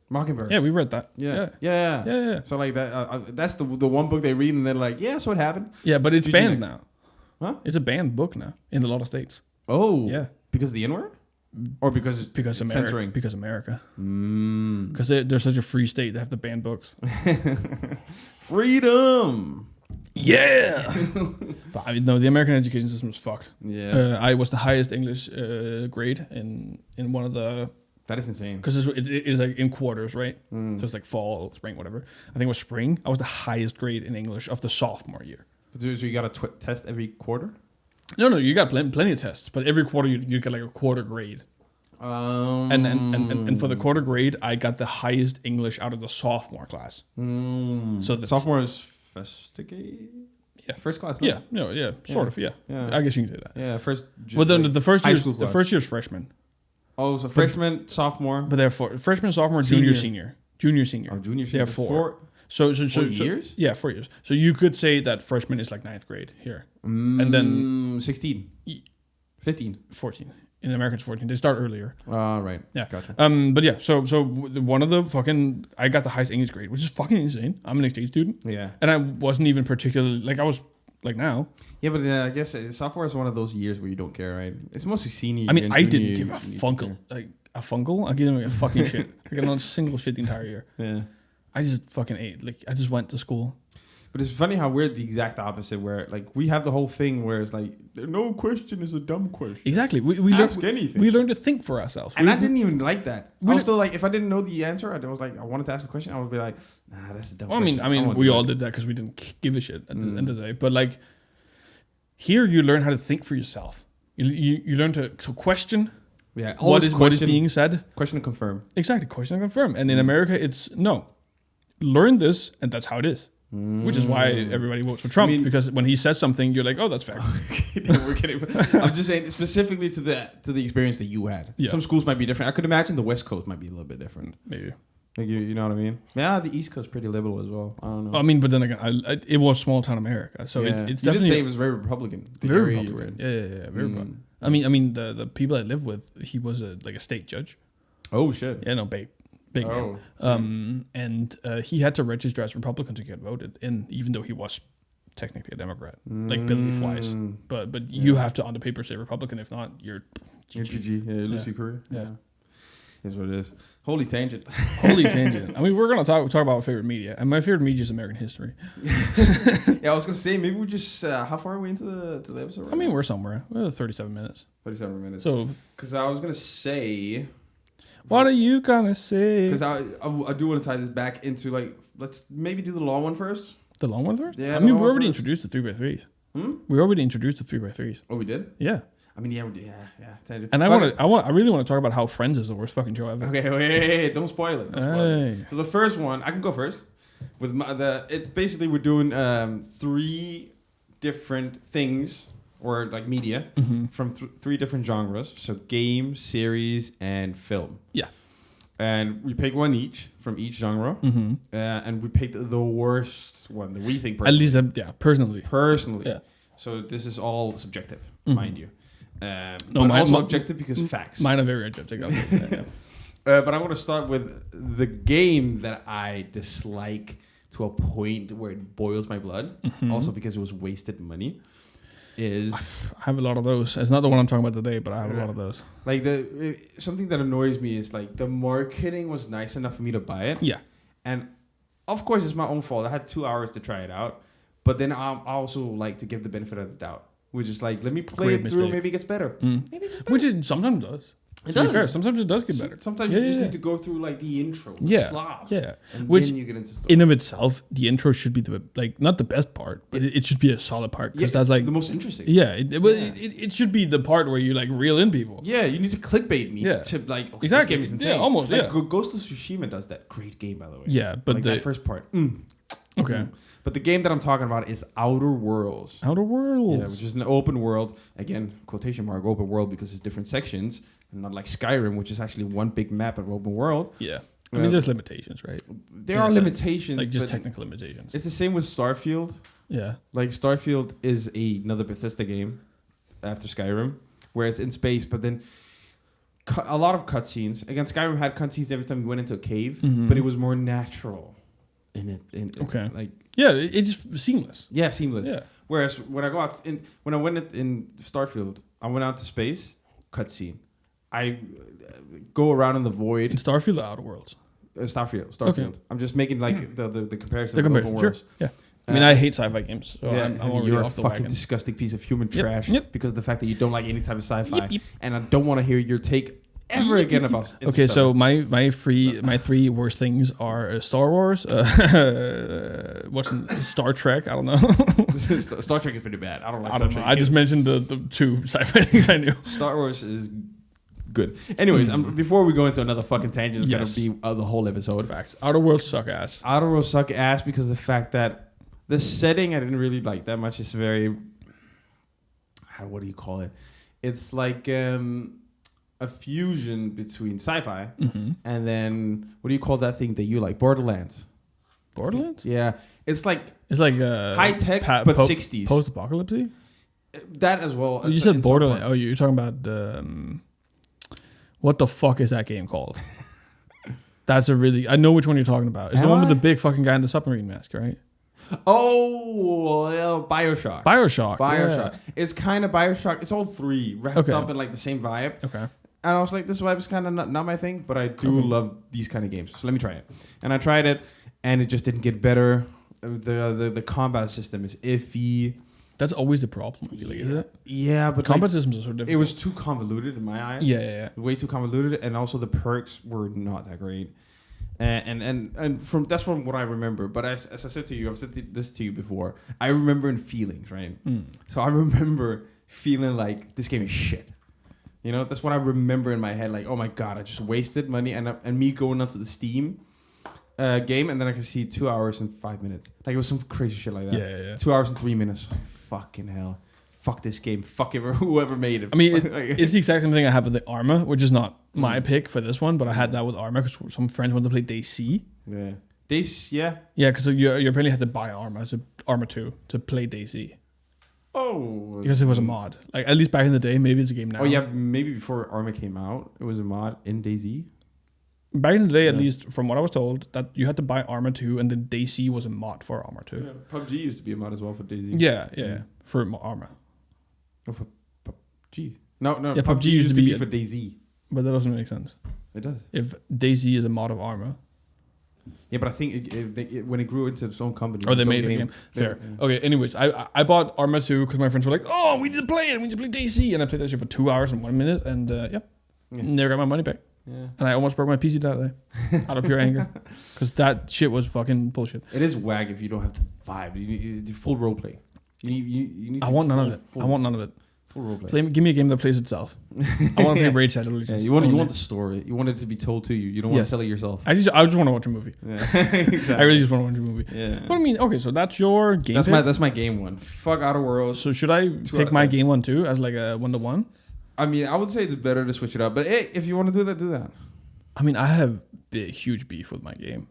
Mockingbird. Yeah, we read that. Yeah. So like that, that's the one book they read and they're like, yeah, so it happened. Yeah, but it's banned now. Huh? It's a banned book now in a lot of states. Oh. Yeah. Because of the N-word? Or because America, censoring? Because America. Because they're such a free state, they have to ban books. Freedom! Yeah! But I mean, no, the American education system is fucked. Yeah. I was the highest English grade in one of the... That is insane. Because it is like in quarters, right? So it's like fall, spring, whatever. I think it was spring. I was the highest grade in English of the sophomore year. So you got a test every quarter? No, you got plenty of tests, but every quarter you get like a quarter grade. And for the quarter grade, I got the highest English out of the sophomore class. So the sophomore is first class. No? Sort of. I guess you can say that. Yeah, first. Well, then the first year's freshman. Oh, so freshman, sophomore. But they're freshman, sophomore, junior, senior. Junior, senior. They have four. So 4 years? Yeah, 4 years. So you could say that freshman is like 9th grade here. And then 16. 15. 14. In America it's 14. They start earlier. Right. Yeah. Gotcha. But yeah, so one of the I got the highest English grade, which is fucking insane. I'm an exchange student. Yeah. And I wasn't even particularly, like I was like now. Yeah, but I guess sophomore is one of those years where you don't care, right? It's mostly senior. I mean, I didn't give a fungal. Like a fungal, I gave them a fucking shit. I got not a single shit the entire year. Yeah, I just fucking ate. Like I just went to school. But it's funny how we're the exact opposite. Where like we have the whole thing where it's like no question is a dumb question. Exactly. We ask anything. We learn to think for ourselves. And I didn't even like that. I was still like, if I didn't know the answer, I was like, I wanted to ask a question. I would be like, nah, that's a dumb question. I mean, we all did that because we didn't give a shit at the end of the day. But like, here you learn how to think for yourself. You learn to question. Yeah. What is being said? Question and confirm. Exactly. Question and confirm. And in America, it's no. Learn this, and that's how it is. Which is why everybody votes for Trump, because when he says something, you're like, "Oh, that's fair." We're kidding. I'm just saying specifically to the experience that you had. Yeah. Some schools might be different. I could imagine the West Coast might be a little bit different. Maybe. Like you know what I mean? Yeah, the East Coast pretty liberal as well. I don't know. I mean, but then again, it was small town America, so it's you definitely. Did say it was very Republican. Very Republican. Yeah, very Republican. I mean, the people I live with, he was a state judge. Oh shit! Yeah, no, big name. And he had to register as Republican to get voted in, even though he was technically a Democrat, like Billy Flies. But you have to on the paper say Republican. If not, you're GG. Yeah, you lose your career. Yeah. Here's what it is. Holy tangent. Holy tangent. I mean, we're gonna talk about our favorite media, and my favorite media is American history. Yeah, I was gonna say maybe we just how far are we into the episode? Right? I mean, we're somewhere. We're 37 minutes. 37 minutes. So, because I was gonna say. What are you gonna say? Because I do want to tie this back into like, let's maybe do the long one first. The long one first? Yeah. I mean, we already introduced the 3x3s. We already introduced the 3x3s. Oh, we did? Yeah. I mean, yeah. And I really want to talk about how Friends is the worst fucking show ever. Okay, wait, don't spoil it. So the first one, I can go first. With basically we're doing 3 different things. Or like media from 3 different genres. So game, series, and film. Yeah. And we pick one each from each genre. And we picked the worst one that we think personally. At least, personally. Personally. Yeah. So this is all subjective, mind you. No, mine also objective because facts. Mine are very objective. But I want to start with the game that I dislike to a point where it boils my blood. Also because it was wasted money. I have a lot of those. It's not the one I'm talking about today, but I have a lot of those. Like something that annoys me is like the marketing was nice enough for me to buy it. Yeah. And of course it's my own fault. I had 2 hours to try it out. But then I also like to give the benefit of the doubt. Which is like, let me play it through, maybe it gets better. Which it sometimes does. It does. Fair. Sometimes it does get better. Sometimes you just need to go through like the intro, slop, and which then you get into story. In of itself, the intro should be not the best part, but it should be a solid part because that's like the most interesting. Yeah, it should be the part where you like reel in people. Yeah, you need to clickbait me to like exactly. This game is insane. Yeah, almost. Like Ghost of Tsushima does that. Great game, by the way. Yeah, but like that first part. Okay. But the game that I'm talking about is Outer Worlds. Outer Worlds. Yeah, which is an open world. Again, quotation mark, open world because it's different sections. And not like Skyrim, which is actually one big map of open world. Yeah. I mean, there's limitations, right? There are limitations. Like just technical limitations. It's the same with Starfield. Yeah. Like Starfield is another Bethesda game after Skyrim, where it's in space, but then a lot of cutscenes. Again, Skyrim had cutscenes every time you went into a cave, but it was more natural in it. Okay. Like yeah, it's seamless. Yeah, seamless. Yeah. Whereas when I went in Starfield, I went out to space, cutscene. I go around in the void. In Starfield or Outer Worlds? Starfield. Okay. I'm just making like the comparison. The comparison, sure. Yeah. I mean, I hate sci-fi games, so I'm already you're off the fucking wagon. Disgusting piece of human trash. Yep. Because of the fact that you don't like any type of sci-fi, and I don't want to hear your take ever again about. Okay, so my 3 worst things are Star Wars, Star Trek. I don't know. Star Trek is pretty bad. I don't like. I don't know. I just mentioned the 2 sci-fi things I knew. Star Wars is good. Anyways, before we go into another fucking tangent, it's gonna be the whole episode. Facts. Outer Worlds suck ass. Outer Worlds suck ass because of the fact that the setting I didn't really like that much. It's very, what do you call it? It's like a fusion between sci-fi and then what do you call that thing that you like? Borderlands. Borderlands? Yeah, it's like high tech but 60s post-apocalypse. That as well. You said Borderlands. Oh, you're talking about what the fuck is that game called? That's I know which one you're talking about. It's the one with the big fucking guy in the submarine mask, right? Oh, well, Bioshock. Yeah. It's kind of Bioshock. It's all three wrapped up in like the same vibe. Okay. And I was like, this vibe is kind of not my thing, but I do love these kind of games. So let me try it. And I tried it, and it just didn't get better. The combat system is iffy. That's always the problem, I feel like, isn't it? Yeah, but combat systems are so difficult. It was too convoluted in my eyes. Yeah. Way too convoluted, and also the perks were not that great. And from what I remember. But as I said to you, I've said this to you before. I remember in feelings, right? So I remember feeling like this game is shit. You know, that's what I remember in my head. Like, oh my god, I just wasted money, and me going onto the Steam game, and then I can see 2 hours and 5 minutes. Like it was some crazy shit like that. Yeah. 2 hours and 3 minutes. Fucking hell. Fuck this game. Fuck whoever made it. I mean, it's the exact same thing I have with the Arma, which is not my pick for this one, but I had that with Arma because some friends wanted to play DayZ. Yeah. DayZ, yeah. Yeah, because you apparently had to buy Arma 2 to play DayZ. Oh. Because it was a mod. Like, at least back in the day, maybe it's a game now. Oh, yeah, maybe before Arma came out, it was a mod in DayZ. Back in the day, at least, from what I was told, that you had to buy Arma 2, and then DayZ was a mod for Arma 2. Yeah, PUBG used to be a mod as well for DayZ. Yeah, for Arma. Oh, for PUBG. No. Yeah, PUBG used to be for DayZ. But that doesn't make sense. It does. If DayZ is a mod of Arma. Yeah, but I think when it grew into its own company. Oh, they made the game. Fair. Yeah. Okay, anyways, I bought Arma 2 because my friends were like, oh, we need to play it. We need to play DayZ. And I played that shit for 2 hours and 1 minute. And never got my money back. Yeah. And I almost broke my PC that day out of pure anger. Because that shit was fucking bullshit. It is whack if you don't have the vibe. You need the full roleplay. You need I want none of it. I want none of it. Full roleplay. Give me a game that plays itself. I want to play Raid Shadow Legends. You want the story. You want it to be told to you. You don't want to tell it yourself. I just want to watch a movie. Yeah. Exactly. I really just want to watch a movie. Yeah. But I mean, okay, so that's your game. That's my game one. Fuck Outer Worlds. So should I pick my game one too as like a 1-to-1? I mean, I would say it's better to switch it up. But hey, if you want to do that, do that. I mean, I have huge beef with my game.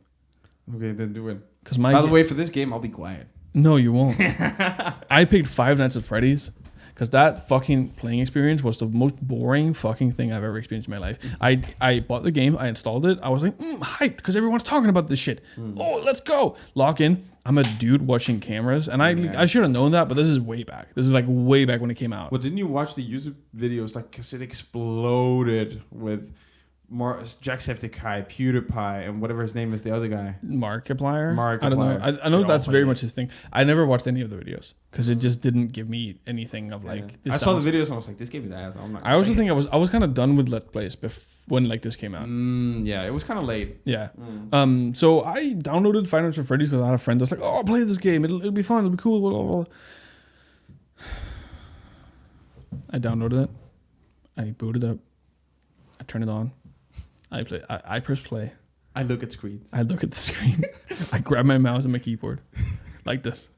Okay, then do it. By the way, for this game, I'll be quiet. No, you won't. I picked Five Nights at Freddy's because that fucking playing experience was the most boring fucking thing I've ever experienced in my life. I bought the game, I installed it, I was like, hyped because everyone's talking about this shit. Oh, let's go. Log in. I'm a dude watching cameras, and I should have known that, but this is way back. This is like way back when it came out. Well, didn't you watch the YouTube videos? Like, because it exploded with Jacksepticeye, PewDiePie, and whatever his name is, the other guy. Markiplier? I don't know. I know that's very much his thing. I never watched any of the videos because it just didn't give me anything of like. This I saw the videos and I was like, this game is ass. I'm not. I also think I was kind of done with Let's Plays when like this came out. Yeah, it was kind of late. Yeah. So I downloaded Five Nights at Freddy's because I had a friend that was like, oh, I'll play this game. It'll be fun. It'll be cool. Blah, blah, blah. I downloaded it. I booted up. I turned it on. I press play. I look at screens. I look at the screen. I grab my mouse and my keyboard like this.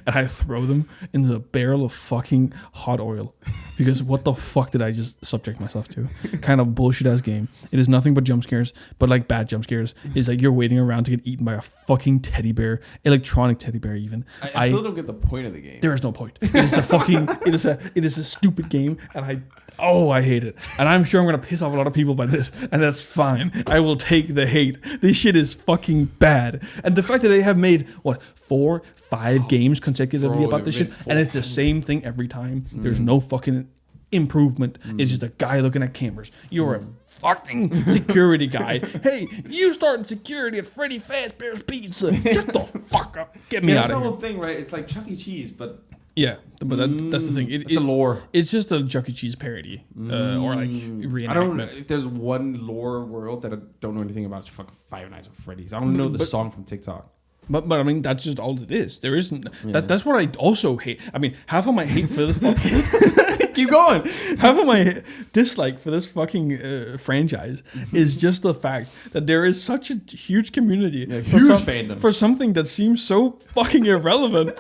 And I throw them into a barrel of fucking hot oil. Because what the fuck did I just subject myself to? Kind of bullshit ass game. It is nothing but jump scares, but like bad jump scares. It's like you're waiting around to get eaten by a fucking teddy bear, electronic teddy bear even. I still don't get the point of the game. There is no point. It is a fucking it is a stupid game, and I hate it. And I'm sure I'm gonna piss off a lot of people by this, and that's fine. I will take the hate. This shit is fucking bad. And the fact that they have made 4-5 games consecutively about this shit, and it's the same thing every time. There's no fucking improvement. It's just a guy looking at cameras. You're a fucking security guy. Hey, you starting security at Freddy Fazbear's Pizza. Shut the fuck up. Get me out of here. That's the whole thing, right? It's like Chuck E. Cheese, but... Yeah, but that's the thing. It's the lore. It's just a Chuck E. Cheese parody, or like reenactment. I don't know if there's one lore world that I don't know anything about. It's fucking Five Nights at Freddy's. I don't know the song from TikTok. But I mean, that's just all it is. There isn't... That's what I also hate. I mean, half of my hate for this fucking... Keep going. Half of my dislike for this fucking franchise is just the fact that there is such a huge community. Yeah, huge fandom. For something that seems so fucking irrelevant.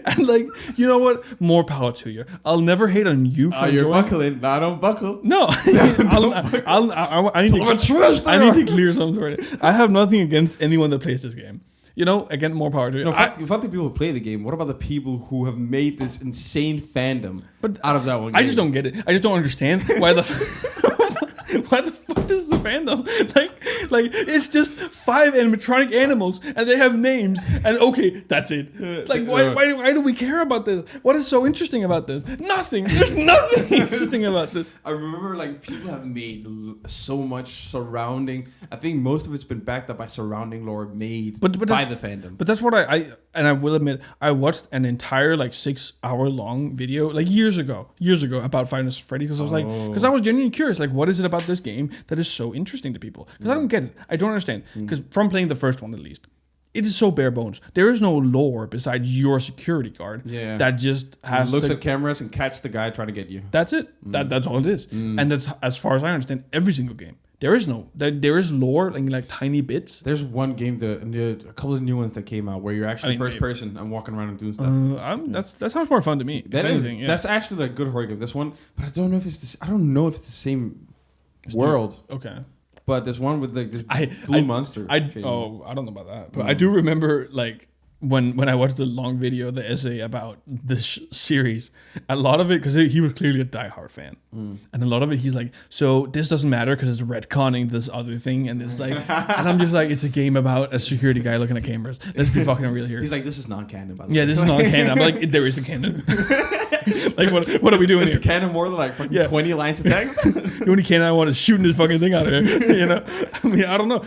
And like, you know what? More power to you. I'll never hate on you for you're buckling. No, I don't buckle. No. I need to clear something right now. I have nothing against anyone that plays this game. You know, again, more power to you. Fuck the people who play the game. What about the people who have made this insane fandom out of that one game? I just don't get it. I just don't understand why the fuck this is a fandom. Like, Like, it's just 5 animatronic animals, and they have names, and okay, that's it. Like, why do we care about this? What is so interesting about this? Nothing. There's nothing interesting about this. I remember, like, people have made so much surrounding. I think most of it's been backed up by surrounding lore made by the fandom. But that's what I will admit, I watched an entire, like, 6-hour-long video, like, years ago, about Five Nights at Freddy's, because I was like, because I was genuinely curious, like, what is it about this game that is so interesting to people? Because I don't get it. I don't understand. Because from playing the first one, at least, it is so bare bones. There is no lore besides your security guard that just has looks at cameras and catch the guy trying to get you. That's it. That's all it is. And that's, as far as I understand, every single game. There is lore in like tiny bits. There's one game, a couple of new ones that came out where you're actually first person and walking around and doing stuff. That sounds more fun to me. That's actually a good horror game. This one, but I don't know if it's the same world. Okay. But there's one with like this blue monster. I don't know about that. But I do remember, like, when I watched the long video, the essay about this series, a lot of it, because he was clearly a diehard fan, and a lot of it he's like, so this doesn't matter because it's retconning this other thing, and it's like, and I'm just like, it's a game about a security guy looking at cameras. Let's be fucking real here. He's like, this is non-canon, by the way. Yeah, this is non-canon. I'm like, there is a canon. Like, what are we doing here? Is the canon more than like fucking 20 lines of text? The only canon I want is shooting this fucking thing out of here. You know? I mean, I don't know.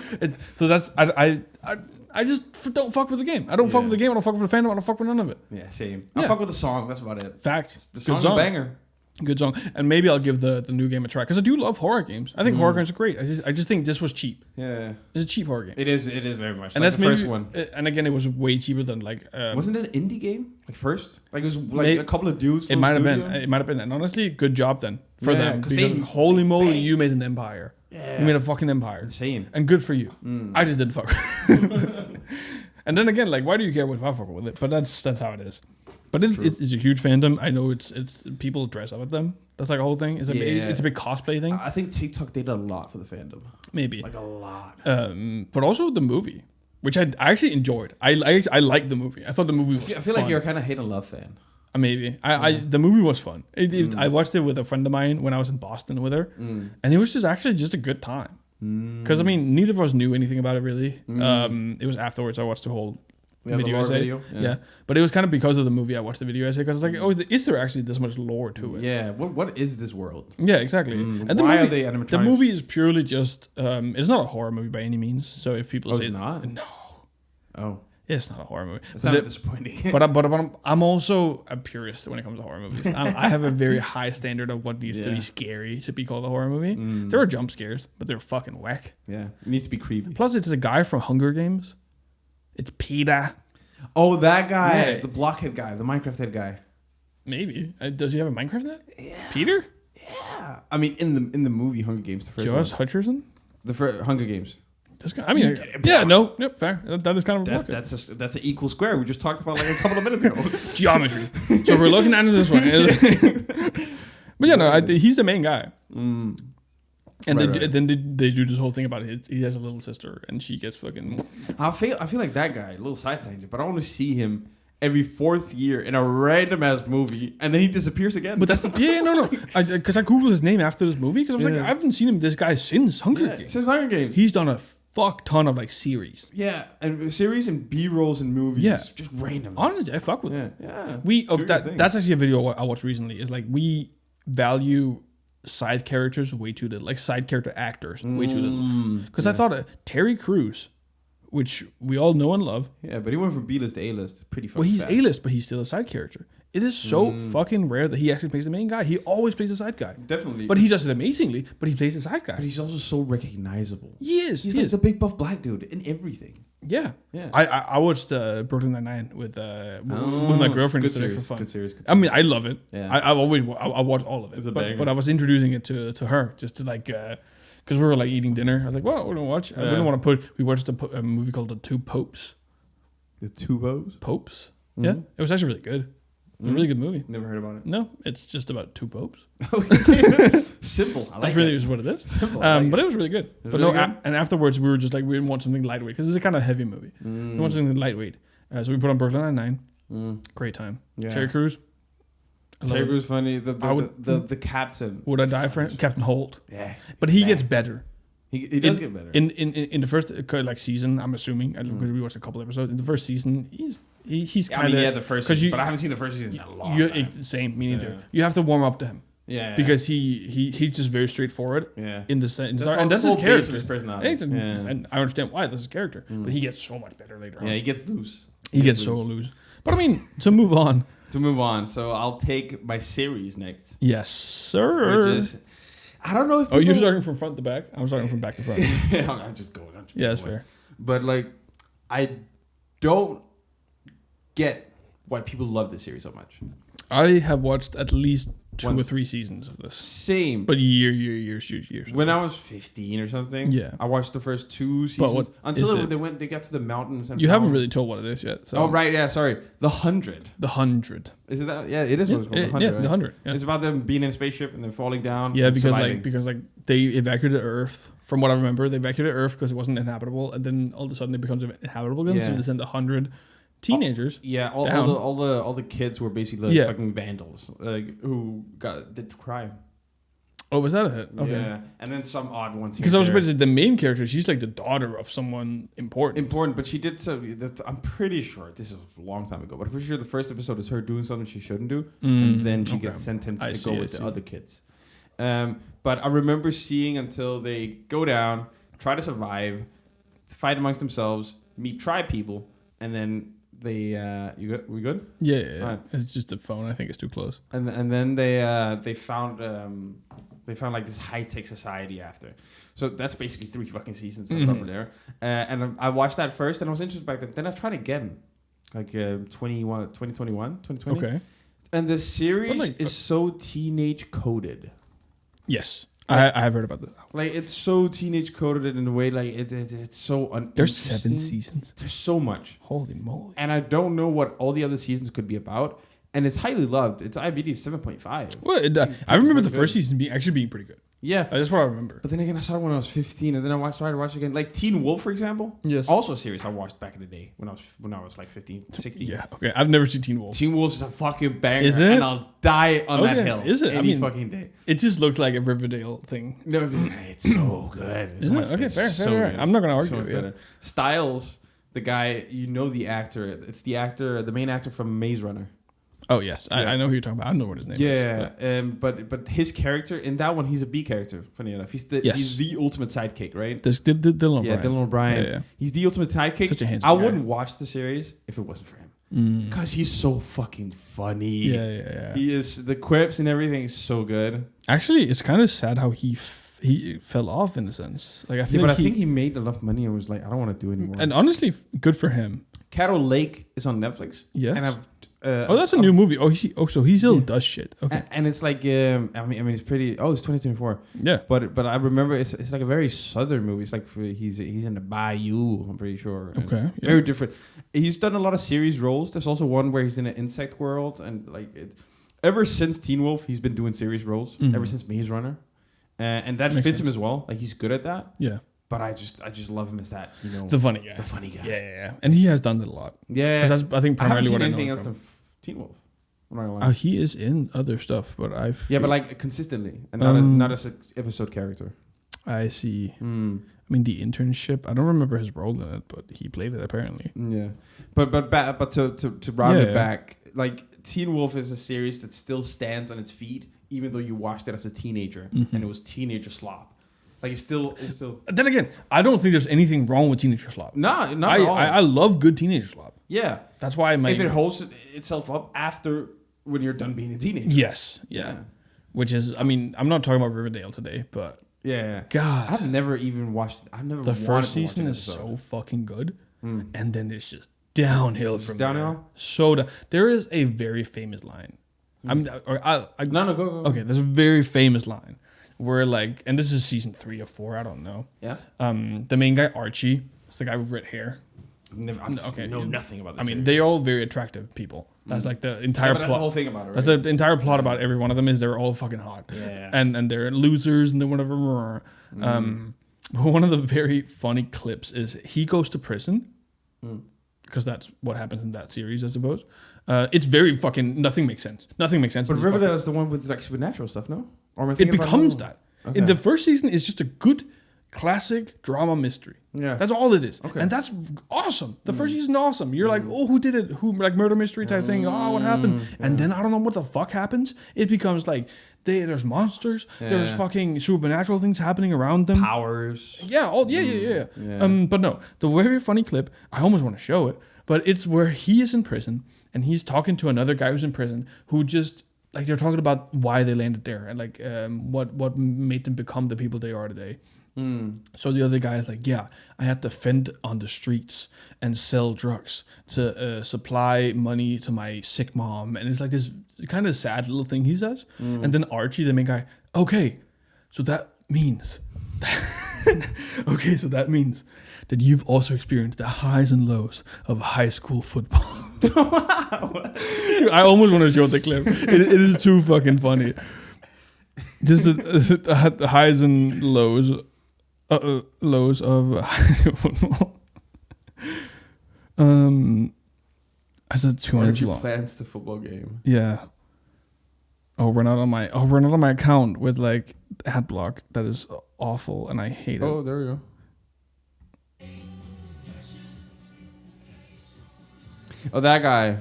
So that's I just don't fuck with the game. I don't fuck with the game. I don't fuck with the fandom. I don't fuck with none of it. Yeah, same. I fuck with the song. That's about it. Facts. The song's a banger. Good song. And maybe I'll give the new game a try, because I do love horror games. I think horror games are great. I just think this was cheap. Yeah. It's a cheap horror game. It is very much. And like that's the first one. And again, it was way cheaper than like... wasn't it an indie game? Like first? Like it was like a couple of dudes. It might have been. It might have been. And honestly, good job then for them. Because holy moly, you made an empire. Yeah. You made a fucking empire. Insane. And good for you. I just didn't fuck with And then again, like, why do you care if I fuck with it? But that's how it is. But it's a huge fandom. I know it's people dress up at them. That's like a whole thing. It's a big cosplay thing. I think TikTok did a lot for the fandom. Maybe. Like a lot. But also the movie, which I actually enjoyed. I liked the movie. I thought the movie was I feel fun. like you're a kind of hate and love fan. Maybe. The movie was fun. I watched it with a friend of mine when I was in Boston with her. And it was actually just a good time. Because, I mean, neither of us knew anything about it, really. It was afterwards I watched the whole video essay. Yeah. But it was kind of because of the movie I watched the video essay, because I was like, oh, is there actually this much lore to it? Yeah. What is this world? Yeah, exactly. And why are they animatronics? The movie is purely just... it's not a horror movie by any means. So if people say... it's not? No. Oh. It's not a horror movie. It's not disappointing. but I'm also a purist when it comes to horror movies. I have a very high standard of what needs to be scary to be called a horror movie. There are jump scares, but they're fucking whack. Yeah, it needs to be creepy. Plus, it's the guy from Hunger Games. It's Peter. Oh, that guy. Yeah. The blockhead guy. The Minecraft head guy. Maybe. Does he have a Minecraft head? Yeah. Peter? Yeah. I mean, in the movie Hunger Games, the first Josh Hutcherson? The first Hunger Games. Fair. That is kind of a block. That's an equal square. We just talked about like a couple of minutes ago. Geometry. So we're looking at this one. But yeah, no, he's the main guy. And then they do this whole thing about he has a little sister and she gets fucking... I feel like that guy, a little side tangent, but I want to see him every 4th year in a random ass movie, and then he disappears again. But that's no. Because I googled his name after this movie, because I was like, I haven't seen this guy since Hunger Games. Since Hunger Games, he's done a fuck ton of like series. Yeah, and series and B-rolls and movies. Yeah, just random. Honestly, I fuck with it. Yeah, that's actually a video I watched recently. Is like, we value side characters way too little, like side character actors way too little. Because I thought Terry Crews, which we all know and love. Yeah, but he went from B-list to A-list pretty fucking Well, he's A-list, but he's still a side character. It is so fucking rare that he actually plays the main guy. He always plays the side guy. Definitely. But he does it amazingly, but he plays the side guy. But he's also so recognizable. He is. He's like the big buff black dude in everything. Yeah. I watched Brooklyn Nine-Nine with my girlfriend yesterday for fun. Good series. I mean, I love it. Yeah. I watch all of it. It's a banger. But I was introducing it to her just to like... because we were like eating dinner. I was like, well, what do we watch? I didn't want to we watched a movie called The Two Popes. The Two Popes? Popes. Mm-hmm. Yeah. It was actually really good. It's a really good movie. Never heard about it. No, it's just about two popes. Simple. I like That's really just what it is. Simple. But it was really good. But really no, and afterwards we were just like, we didn't want something lightweight because it's a kind of heavy movie. We want something lightweight. So we put on Brooklyn Nine-Nine. Great time. Yeah. Terry Crews. Terry Crews funny. The captain. Would I die for him? Captain Holt. Yeah. But he gets better. He does get better. In the first season, I'm assuming, because we watched a couple episodes. In the first season, he's kind of the first season, but I haven't seen the first season in a long time. Same, me neither. You have to warm up to him. Yeah, because he's just very straightforward. Yeah, in the sense, and that's his character. His personality. And I understand why that's his character, but he gets so much better later on. Yeah, he gets loose. He gets so loose. But I mean, to move on. So I'll take my series next. Yes, sir. Which is, I don't know if you're starting from front to back? I'm starting from back to front. I'm just going. That's fair. But like, I don't get why people love this series so much. I have watched at least 2 or 3 seasons of this. Same. But years. When I was 15 or something, I watched the first 2 seasons until they got to the mountains. And you haven't really told what it is yet. So. Oh right, yeah, sorry. The 100. The 100. Is it that? Yeah, it is what it's called. The 100. Yeah, right? The 100. Yeah. It's about them being in a spaceship and then falling down. Yeah, because they evacuated Earth. From what I remember, they evacuated Earth because it wasn't inhabitable, and then all of a sudden it becomes inhabitable again. So they send 100 teenagers. All the kids were basically fucking vandals, who did crime. Oh, was that it? Okay. Yeah, and then some odd ones. Because I was about to say the main character, she's like the daughter of someone important. Important, but she did so. I'm pretty sure this is a long time ago, but I'm pretty sure the first episode is her doing something she shouldn't do, and then she gets sentenced to go with the other kids. But I remember seeing until they go down, try to survive, fight amongst themselves, meet tribe people, and then they we good? Yeah. Right. It's just the phone. I think it's too close. And then they found like this high tech society after. So that's basically 3 fucking seasons over there. And I watched that first, and I was interested back then. Then I tried again, like 2020. Okay. And the series is so teenage coded. Yes. I have heard about that. Like, it's so teenage coded in a way, like, it's so uninteresting. There's 7 seasons. There's so much. Holy moly. And I don't know what all the other seasons could be about. And it's highly loved. It's IMDb 7.5. Well, I remember the first season being pretty good. Yeah. That's what I remember. But then again, I saw it when I was 15, and then I tried to watch it again. Like Teen Wolf, for example. Yes. Also a series I watched back in the day when I was like 15, 16. Yeah, okay. I've never seen Teen Wolf. Teen Wolf is a fucking banger. Is it? And I'll die on that hill. Is it? Any fucking day. It just looks like a Riverdale thing. No, it's so good. It's Isn't it? Okay, fair. I'm not going to argue with you. Styles, the guy, the actor. It's the main actor from Maze Runner. Oh yes, I know who you're talking about. I don't know what his name is. Yeah, but his character in that one, he's a B character. Funny enough, he's the ultimate sidekick, right? Dylan O'Brien. Yeah, Dylan O'Brien. Yeah. He's the ultimate sidekick. Such a handsome I guy. wouldn't watch the series if it wasn't for him, because he's so fucking funny. Yeah. He is, the quips and everything is so good. Actually, it's kind of sad how he fell off in a sense. Like I think he made enough money and was like, I don't want to do anymore. And honestly, good for him. Carol Lake is on Netflix. Yes. And that's a new movie. So he still does shit. Okay. And it's like, I mean, it's pretty. Oh, it's 2024. Yeah. But I remember it's like a very southern movie. It's like he's in the bayou. I'm pretty sure. Okay. Yeah. Very different. He's done a lot of series roles. There's also one where he's in an insect world, and like ever since Teen Wolf, he's been doing series roles. Ever since Maze Runner, and that fits him as well. Like he's good at that. Yeah. But I just love him as that, the funny guy. The funny guy. Yeah. And he has done it a lot. Yeah. Because that's, I think, primarily what I know anything him else from. than Teen Wolf. He is in other stuff, but but like consistently, and not as an episode character. I see. I mean, The Internship. I don't remember his role in it, but he played it apparently. Yeah. But to round it back, like Teen Wolf is a series that still stands on its feet, even though you watched it as a teenager and it was teenager slop. Like it's still. Then again, I don't think there's anything wrong with teenager slop. No, not at all. I love good teenager slop. Yeah, that's why if it holds itself up after when you're done being a teenager. Yes, yeah. Which is, I mean, I'm not talking about Riverdale today, but God, I've never even watched. The first season is so fucking good, and then it's just downhill from there. So there is a very famous line. No, go. Okay, there's a very famous line. Where like, and this is season 3 or 4, I don't know. Yeah. The main guy Archie, it's the guy with red hair. I know nothing about this. I mean, they're all very attractive people. That's like the entire plot. That's the whole thing about it. Right? That's the entire plot about every one of them is they're all fucking hot. Yeah. And they're losers and then whatever. One of the very funny clips is he goes to prison because that's what happens in that series, I suppose. It's very fucking nothing makes sense. But Riverdale is the one with like supernatural stuff, no? It becomes that. Okay. In the first season, it's just a good classic drama mystery. Yeah. That's all it is. Okay. And that's awesome. The first season awesome. You're like, oh, who did it? Who, like, murder mystery type thing. Oh, what happened? And then I don't know what the fuck happens. It becomes like there's monsters. There's fucking supernatural things happening around them. Powers. Yeah. Yeah. But no, the very funny clip, I almost want to show it, but it's where he is in prison and he's talking to another guy who's in prison who just, like, they're talking about why they landed there and like what made them become the people they are today. So the other guy is like, yeah, I had to fend on the streets and sell drugs to supply money to my sick mom. And it's like this kind of sad little thing he says. And then Archie, the main guy, okay, so that means that you've also experienced the highs and lows of high school football. I almost want to show the clip. It is too fucking funny. Just the highs and lows of high school football. I said 200 long. Plans the football game. Yeah. We're not on my account with like ad block. That is awful, and I hate it. Oh, there we go. Oh, that guy.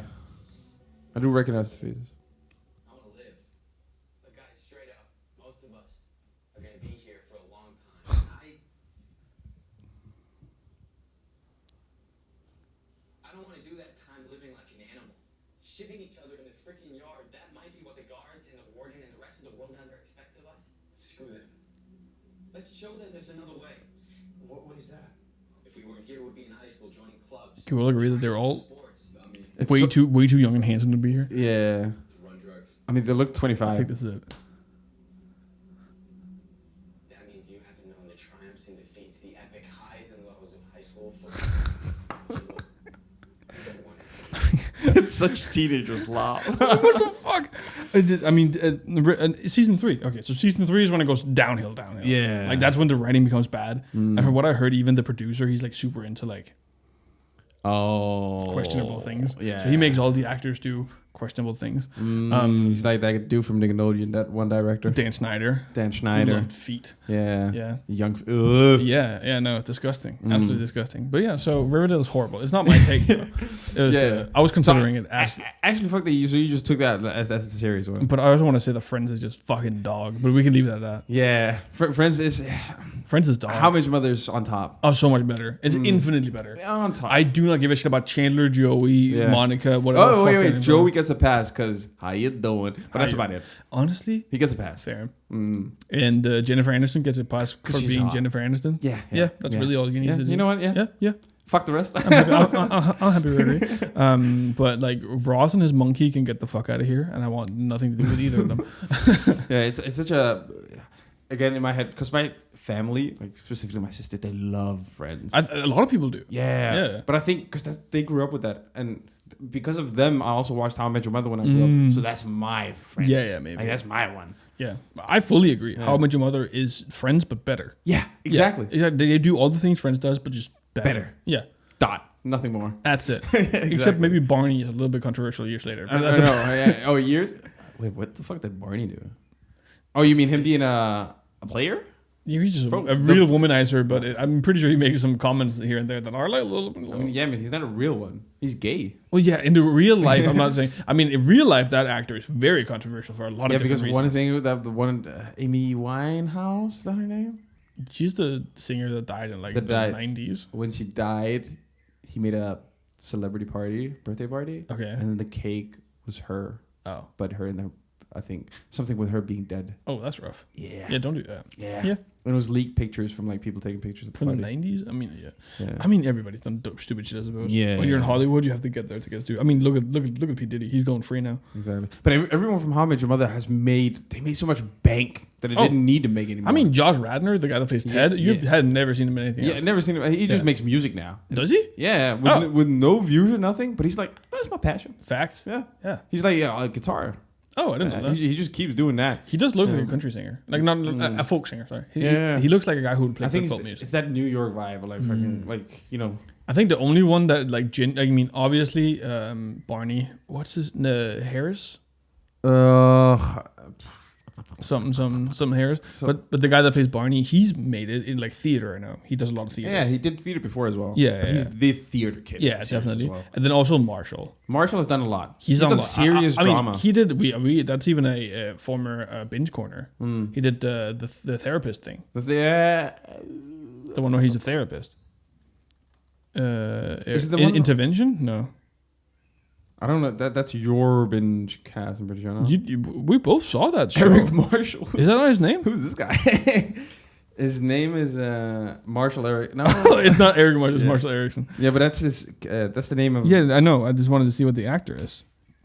I do recognize the faces. I want to live. But guys, straight up, most of us are going to be here for a long time. I don't want to do that time living like an animal. Shitting each other in the freaking yard. That might be what the guards and the warden and the rest of the world down there expects of us. Screw them. Let's show them there's another way. What is that? If we weren't here, we'd be in high school joining clubs. Can we all agree that they're all It's way too young and handsome to be here? Yeah. To run drugs. I mean, they look 25. I think this is it. That means you haven't known the triumphs and defeats, the epic highs and lows of high school It's such teenagers laugh. What the fuck? I mean, season 3. Okay, so season 3 is when it goes downhill. Yeah. Like, that's when the writing becomes bad. And from what I heard, even the producer, he's like super into like questionable things. Yeah. So he makes all the actors do questionable things. He's like that dude from Nickelodeon, that one director. Dan Schneider. Who loved feet. Yeah. Yeah. Young. Yeah, no, it's disgusting. Absolutely disgusting. But yeah, so Riverdale is horrible. It's not my take, though. I was considering it as... Actually, fuck that. So you just took that as the series one. But I also want to say that Friends is just fucking dog. But we can leave that at that. Yeah. Friends is dog. How Much Mother's on top. Oh, so much better. It's infinitely better. On top. I do not give a shit about Chandler, Joey, Monica, whatever. Oh, wait. Joey gets a pass because how you doing? But that's about it. Honestly, he gets a pass. Fair. And Jennifer Aniston gets a pass for being hot. Jennifer Aniston. Yeah. That's really all you need to do. You know what? Yeah. Fuck the rest. I'm happy with it. But like Ross and his monkey can get the fuck out of here, and I want nothing to do with either of them. Yeah, it's such a... Again, in my head, because my family, like specifically my sister, they love Friends. A lot of people do. Yeah. But I think because they grew up with that, and because of them, I also watched How I Met Your Mother when I grew up. So that's my Friends. Yeah, maybe. Like, that's my one. Yeah, I fully agree. How I Met Your Mother is Friends, but better. Yeah, exactly. Yeah. They do all the things Friends does, but just better. Yeah. Nothing more. That's it. Exactly. Except maybe Barney is a little bit controversial years later. I know. Oh, years? Wait, what the fuck did Barney do? Oh, you mean him being a player? Yeah, he's just a real womanizer, but I'm pretty sure he makes some comments here and there that are like a little bit. I mean, yeah, but he's not a real one. He's gay. Well, yeah, in the real life, I'm not saying. I mean, in real life, that actor is very controversial for a lot of different reasons. One thing that the one Amy Winehouse, is that her name? She's the singer that died in like the 90s. When she died, he made a celebrity birthday party. Okay, and then the cake was her. Oh, but her in the. I think something with her being dead. Oh, that's rough. Yeah. Yeah, don't do that. Yeah. And it was leaked pictures from like people taking pictures from the 90s. I mean, yeah. I mean, everybody's done dope, stupid shit, I suppose. Yeah. When you're in Hollywood, you have to get there to get to. I mean, look at P Diddy. He's going free now. Exactly. But everyone from How I Met Your Mother made so much bank that it didn't need to make anymore. I mean, Josh Radnor, the guy that plays Ted, you had never seen him in anything else. Yeah, never seen him. He just makes music now. Does he? Yeah, with no views or nothing. But he's like, that's my passion. Facts. Yeah. He's like, a guitar. Oh, I didn't know that. He just keeps doing that. He does look like a country singer, like not a folk singer. Sorry, he looks like a guy who would play folk music. It's that New York vibe, like fucking, like I think the only one that obviously, Barney. What's his Harris? I some hairs. But the guy that plays Barney, he's made it in like theater. I know he does a lot of theater. Yeah, he did theater before as well. Yeah, but he's the theater kid. Yeah, definitely. Well. And then also Marshall. Marshall has done a lot. He's done serious drama. I mean, he did. We that's even a former binge corner. He did the therapist thing. The one where he's a therapist. Is it the one intervention? No. I don't know. That's your binge cast. I'm pretty sure. No? We both saw that show. Eric Marshall. Is that not his name? Who's this guy? His name is Marshall Eric. No, it's not Eric Marshall. It's Marshall Erickson. Yeah, but that's his. That's the name of. Yeah, I know. I just wanted to see what the actor is.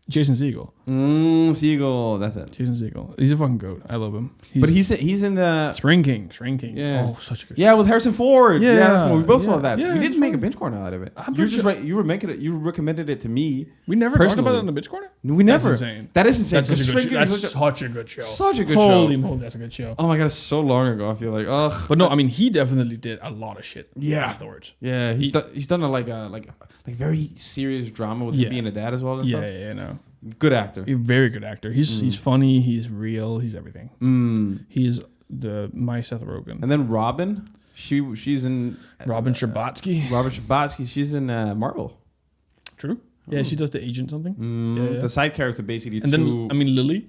Jason Segel. Segel. That's it. Jason Segel. He's a fucking goat. I love him. He's in the Spring King. Yeah. Oh, such a good. Yeah, with Harrison Ford. Yeah, we both saw that. Yeah, we didn't make a binge corner out of it. You just right. You were making it. You recommended it to me. We never talked about it on the binge corner. We never. That's insane. That is insane. That's such a good show. Such a good show. Holy moly, that's a good show. Oh my god, it's so long ago. I feel like, oh. But no, I mean, he definitely did a lot of shit. Yeah. Afterwards. Yeah, he's done a like very serious drama with him being a dad as well. And stuff. Yeah, no. Good actor. A very good actor. He's funny. He's real. He's everything. He's my Seth Rogen. And then Robin, she's in Robin Scherbatsky. She's in Marvel. True. Yeah, she does the agent something. Yeah. The side character basically. And then I mean Lily.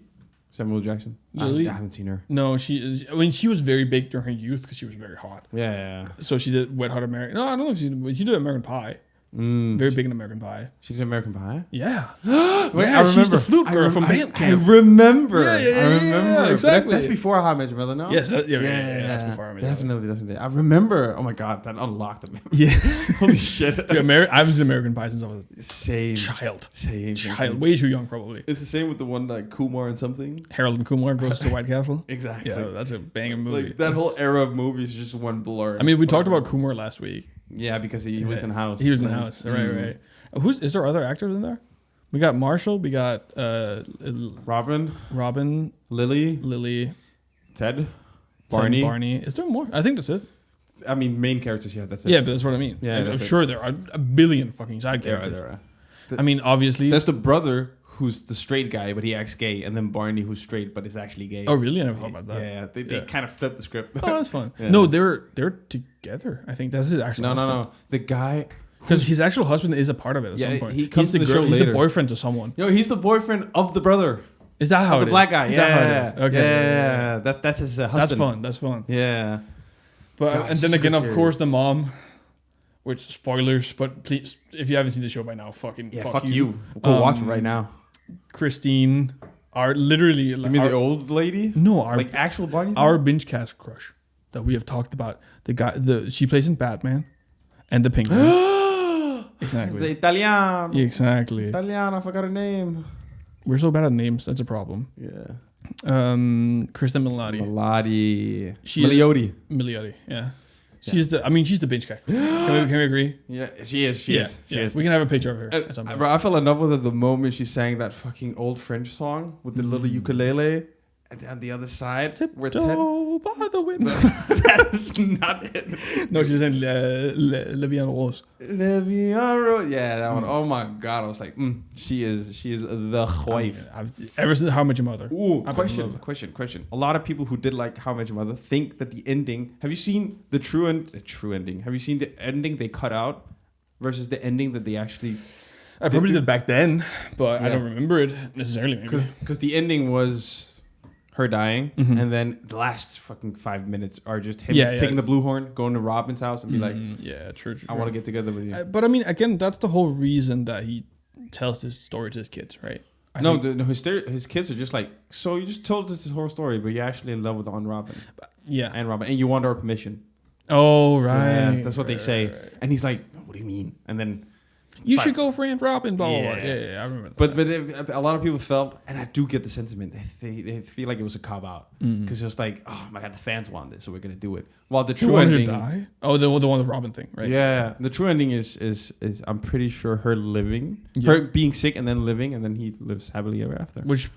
Samuel Jackson. Lily? I haven't seen her. No, she is. I mean, she was very big during her youth because she was very hot. Yeah. So she did Wet Hot American. No, I don't know if she did American Pie. Very big in American Pie. She did American Pie? Yeah. Wait, I remember. She's the flute girl from Band Camp. I remember. Yeah, exactly. That's before How I Met Your Mother, no? Yes, that's before How I Met Your Mother. Definitely. I remember. Oh my god, that unlocked me. Yeah. Holy shit. I was in American Pie since I was a child. Same. Way too young, probably. It's the same with the one like Kumar and something. Harold and Kumar goes to White Castle. Exactly. Yeah, that's a banger movie. Like that whole era of movies is just one blur. I mean, we talked about Kumar last week. Yeah, because he was in the house. He was in the house. Right. Is there other actors in there? We got Marshall. We got Robin, Lily, Ted, Barney. Is there more? I think that's it. I mean, main characters. Yeah, that's it. Yeah, but that's what I mean. Yeah, I'm sure there are a billion fucking side characters. There are. I mean, obviously, there's the brother who's the straight guy, but he acts gay, and then Barney who's straight but is actually gay. Oh, really? I never thought about that. Yeah, they kind of flipped the script. Oh, that's fun. Yeah. No, they're together. I think that's his actual husband. No. The guy... Because his actual husband is a part of it at some point. He comes to the show later. He's the boyfriend to someone. No, he's the boyfriend of the brother. Is that how it is? The black guy. Is that how it is? Okay. Yeah. That's his husband. That's fun. Yeah. But God, and then again, of course, the mom... Which, spoilers, but please, if you haven't seen the show by now, fuck you. Go watch it right now. Christine, literally... You mean the old lady? No, like actual Barney? Our BingeCast crush that we have talked about. The guy, she plays in Batman and the Penguin. Exactly. The Italian. Exactly. Italian, I forgot her name. We're so bad at names. That's a problem. Yeah. Kristen Milioti. Milioti, yeah. She's the binge guy. Can we agree? Yeah, she is. She is. We can have a picture of her at some point. Bro, I fell in love with her the moment she sang that fucking old French song with the little ukulele. And on the other side, we're by the window. That is not it. No, she's in Le Vie en Rose. Le Vie en Rose. Yeah, that one. Oh my god, I was like, she is the wife. Ever since How I Met Your Mother. Ooh, question. A lot of people who did like How I Met Your Mother think that the ending. Have you seen the true ending? Have you seen the ending they cut out versus the ending that they actually? I probably did back then, but I don't remember it necessarily. Because the ending was her dying, and then the last fucking 5 minutes are just him taking the blue horn, going to Robin's house, and be like, true. I want to get together with you. But I mean, again, that's the whole reason that he tells this story to his kids, right? His kids are just like, so you just told us this whole story, but you're actually in love with Robin. And Robin, and you want our permission. Oh, right. Yeah, that's what they say. Right. And he's like, what do you mean? And then... You should go for Aunt Robin, blah, blah, blah. Yeah, I remember that. But a lot of people felt, and I do get the sentiment, they feel like it was a cop-out. Because it was like, oh my God, the fans want this, so we're going to do it. While the true ending... die? Oh, the one with Robin thing, right? Yeah. The true ending is I'm pretty sure her living, her being sick and then living, and then he lives happily ever after. Which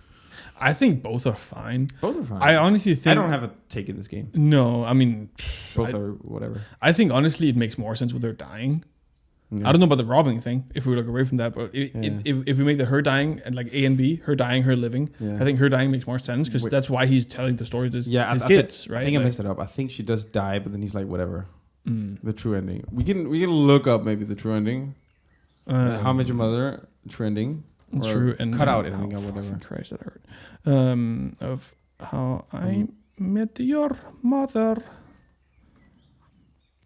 I think both are fine. Both are fine. I honestly think... I don't have a take in this game. No, I mean... Both are whatever. I think honestly it makes more sense with her dying. I don't know about the robbing thing, if we look away from that, but if we make her dying and like A and B, her dying, her living, I think her dying makes more sense because that's why he's telling the story to his kids, right? I think I messed it up. I think she does die, but then he's like, whatever. The true ending. We can look up maybe the true ending. How I Met Your Mother trending. True ending. Cut out ending or whatever. Christ, that hurt. Of How I Met Your Mother.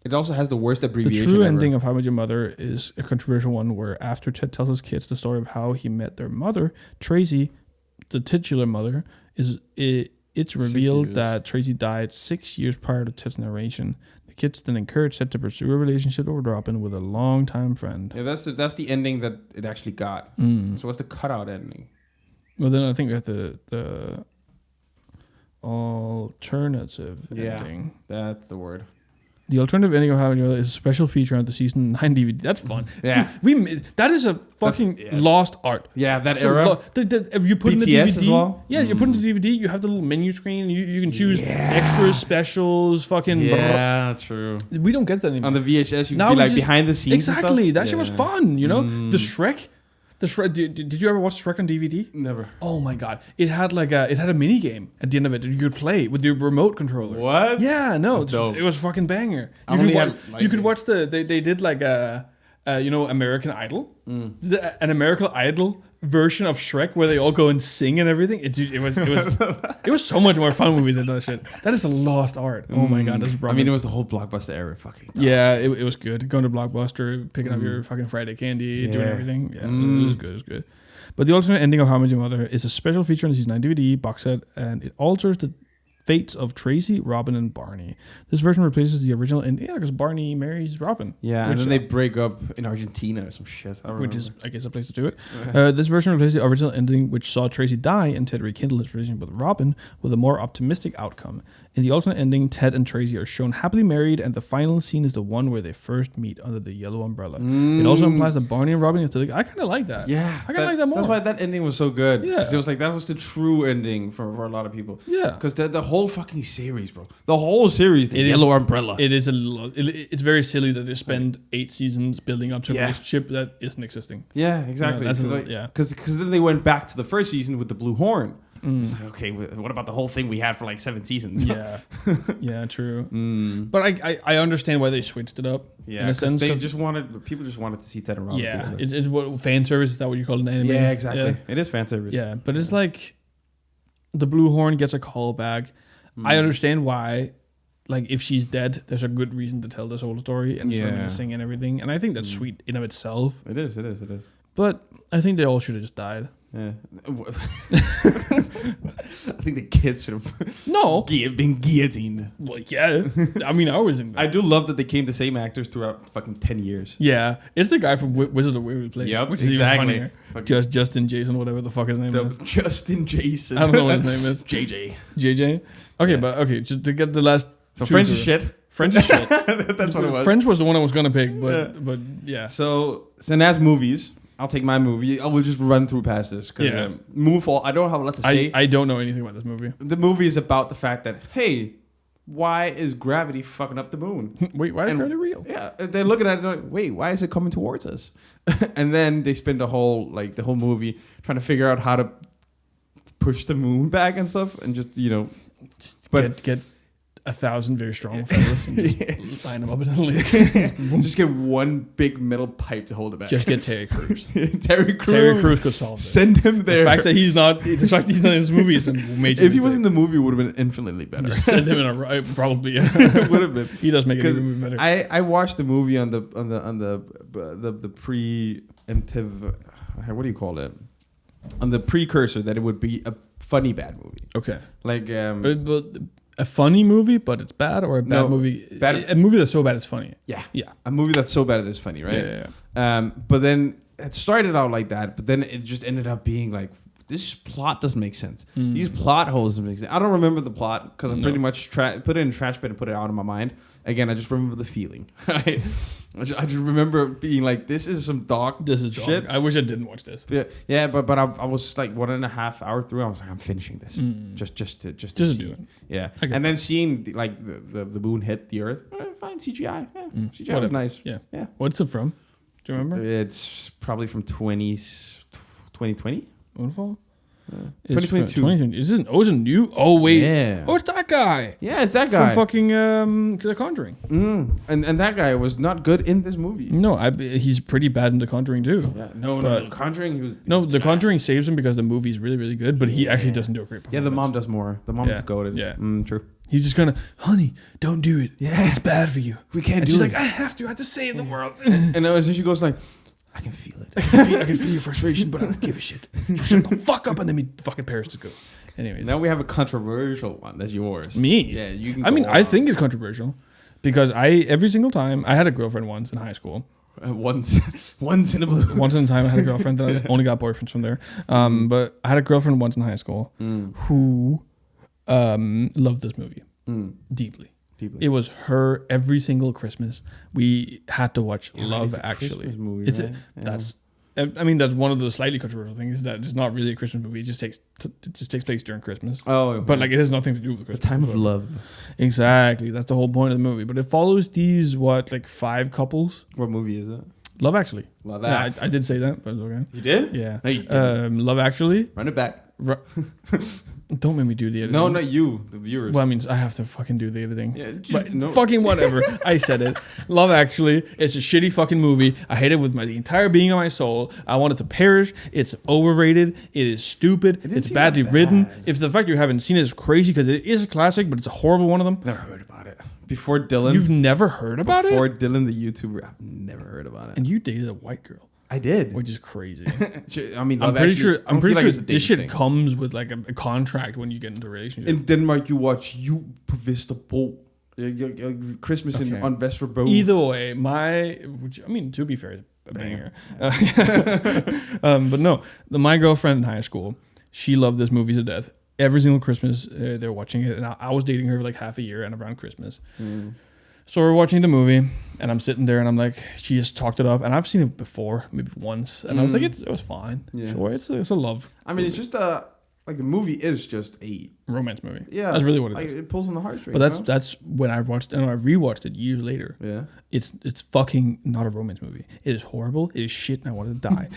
It also has the worst abbreviation. The true ever. ending of How I Met Your Mother is a controversial one where after Ted tells his kids the story of how he met their mother, Tracy, the titular mother, it's revealed that Tracy died 6 years prior to Ted's narration. The kids then encourage Ted to pursue a relationship with Robin with a longtime friend. Yeah, that's the ending that it actually got. So what's the cutout ending? Well, then I think we have the alternative ending. That's the word. The alternative ending of How I Met Your Mother is a special feature on the season 9 DVD. That's fun. Yeah. Dude, that is a fucking lost art. Yeah, that era. If you put in the BTS DVD, as well? Yeah, you put in the DVD, you have the little menu screen. You can choose extras, specials, fucking. Yeah, true. We don't get that anymore. On the VHS, you can be like behind the scenes. Exactly. That shit was fun, you know? The Shrek. Did you ever watch Shrek on DVD? Never. Oh my god! It had a mini game at the end of it that you could play with your remote controller. What? Yeah, no, it was fucking banger. You could watch they did like a American Idol, an American Idol version of Shrek where they all go and sing and everything. It was so much more fun when we did that shit. That is a lost art. Oh my god, that's I mean, it was the whole Blockbuster era. Fucking. Yeah, it was good. Going to Blockbuster, picking up your fucking Friday candy, doing everything. Yeah, it was good. It was good. But the alternate ending of How I Met Your Mother is a special feature on the season 9 DVD box set, and it alters the fates of Tracy, Robin, and Barney. This version replaces the original ending. Yeah, because Barney marries Robin. Yeah, and then they break up in Argentina or some shit. Which is, I guess, a place to do it. This version replaces the original ending, which saw Tracy die and Ted rekindle his relationship with Robin with a more optimistic outcome. In the alternate ending, Ted and Tracy are shown happily married, and the final scene is the one where they first meet under the yellow umbrella. It also implies that Barney and Robin are still. I kind of like that. Yeah, I kind of like that more. That's why that ending was so good. Yeah, because it was like that was the true ending for a lot of people. Yeah, because the whole fucking series, bro, the whole series, the yellow umbrella. It is it's very silly that they spend 8 seasons building up to a relationship that isn't existing. Yeah, exactly. Because then they went back to the first season with the blue horn. It's like, okay, what about the whole thing we had for like 7 seasons? Yeah, yeah, true. But I understand why they switched it up. Yeah, in a sense, people just wanted to see Ted and Robin together. It's what fan service is that what you call it in anime? Yeah, exactly. Yeah. It is fan service. Yeah, but it's like the blue horn gets a call back. I understand why. Like if she's dead, there's a good reason to tell this whole story and sing and everything. And I think that's sweet in of itself. It is. But I think they all should have just died. Yeah. I think the kids should have been guillotined. Well, yeah. I mean, I was in. I do love that they came the same actors throughout fucking 10 years. Yeah, it's the guy from Wizard of Waverly Place. Yep, which is exactly. Even funnier. Justin Jason, whatever the fuck his name is. Justin Jason. I don't know what his name is. JJ. Okay, but just to get the last. So French is shit. French is shit. That's what it was. French was the one I was gonna pick, but yeah. So as movies. I'll take my movie. I will just run through past this because Moonfall. I don't have a lot to say. I don't know anything about this movie. The movie is about the fact that why is gravity fucking up the moon? Wait, why is gravity real? Yeah, they're looking at it like, wait, why is it coming towards us? And then they spend the whole movie trying to figure out how to push the moon back and stuff, and just get 1,000 very strong fellas and just line them up in the lake. Just get one big metal pipe to hold it back. Just get Terry Crews. Terry Crews could solve this. Send him there. The fact that he's not in this movie is a major. If he was in the movie, it would have been infinitely better. Just send him in a probably would have been. He does make it even better. I watched the movie on the preemptive. What do you call it? On the precursor that it would be a funny bad movie. Okay. Like a funny movie, but it's bad, or a bad movie? A movie that's so bad it's funny. Yeah. Yeah. A movie that's so bad it's funny, right? Yeah. But then it started out like that, but then it just ended up being like, this plot doesn't make sense. These plot holes don't make sense. I don't remember the plot because I pretty much put it in a trash bin and put it out of my mind. Again, I just remember the feeling. Right? I just remember being like, this is some dog shit. I wish I didn't watch this. Yeah, but I was like 1.5 hours through. I was like, I'm finishing this just to do it. Yeah, and then seeing the moon hit the earth. Fine CGI. Yeah, CGI was nice. Yeah. What's it from? Do you remember? It's probably from 2020. Moonfall? 2022. 2020. Is it a new? Oh, wait. Yeah. Oh, it's that guy. Yeah, it's that guy. From fucking The Conjuring. And that guy was not good in this movie. No, he's pretty bad in The Conjuring too. Yeah. No, The Conjuring, he was... No, The Conjuring saves him because the movie's really, really good, but he actually doesn't do a great performance. Yeah, the mom does more. The mom is goated. Yeah. True. He's just gonna, honey, don't do it. Yeah. It's bad for you. We can't and do she's it. like, I have to save the world. And then she goes like, I can feel it. I can feel your frustration, but I don't give a shit. Just shut the fuck up and let me fucking Paris to go. Anyways. Now we have a controversial one. That's yours. Me? Yeah, you can I think it's controversial because every single time, I had a girlfriend once in high school. Once in a blue. Once in a time, I had a girlfriend that I only got boyfriends from there. But I had a girlfriend once in high school who loved this movie deeply. It was her every single Christmas. We had to watch Love Actually. Movie, it's right? that's one of the slightly controversial things is that it's not really a Christmas movie. It just takes place during Christmas. Oh, but like it has nothing to do with Christmas. The time of love. Exactly, that's the whole point of the movie. But it follows these 5 couples. What movie is it? Love Actually. Love Yeah, Actually. I did say that, but it's okay. You did? Yeah. No, you didn't. Love Actually. Run it back. Don't make me do the editing. No, not you, the viewers. Well, I mean, I have to fucking do the editing. Yeah, but fucking whatever. I said it. Love Actually. It's a shitty fucking movie. I hate it with the entire being of my soul. I want it to perish. It's overrated. It is stupid. It's badly written. If the fact you haven't seen it is crazy because it is a classic, but it's a horrible one of them. Never heard about it. Before Dylan. You've never heard about it? Before Dylan, the YouTuber, I've never heard about it. And you dated a white girl. I did. Which is crazy. I mean, I'm pretty sure this shit comes with like a contract when you get into a relationship. In Denmark, you watch You på Vesterbro. Christmas on Vesterbro. Either way, to be fair, a banger. But no, my girlfriend in high school, she loved this movie to death. Every single Christmas, they're watching it. And I was dating her for like half a year and around Christmas. So we're watching the movie, and I'm sitting there, and I'm like, she just talked it up, and I've seen it before, maybe once, and I was like, it was fine. Yeah. Sure, it's a love. I mean, it's just the movie is just a romance movie. Yeah, that's really what it is. It pulls on the heartstrings. But that's when I watched and I rewatched it years later. Yeah, it's fucking not a romance movie. It is horrible. It is shit, and I wanted to die.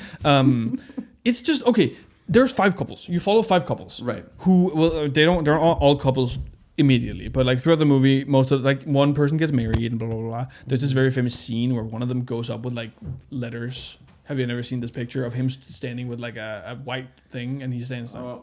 It's just okay. There's 5 couples. You follow 5 couples, right? Who they're all couples immediately, but like throughout the movie, most of one person gets married and blah blah blah. There's this very famous scene where one of them goes up with like letters. Have you never seen this picture of him standing with like a white thing and he's saying something?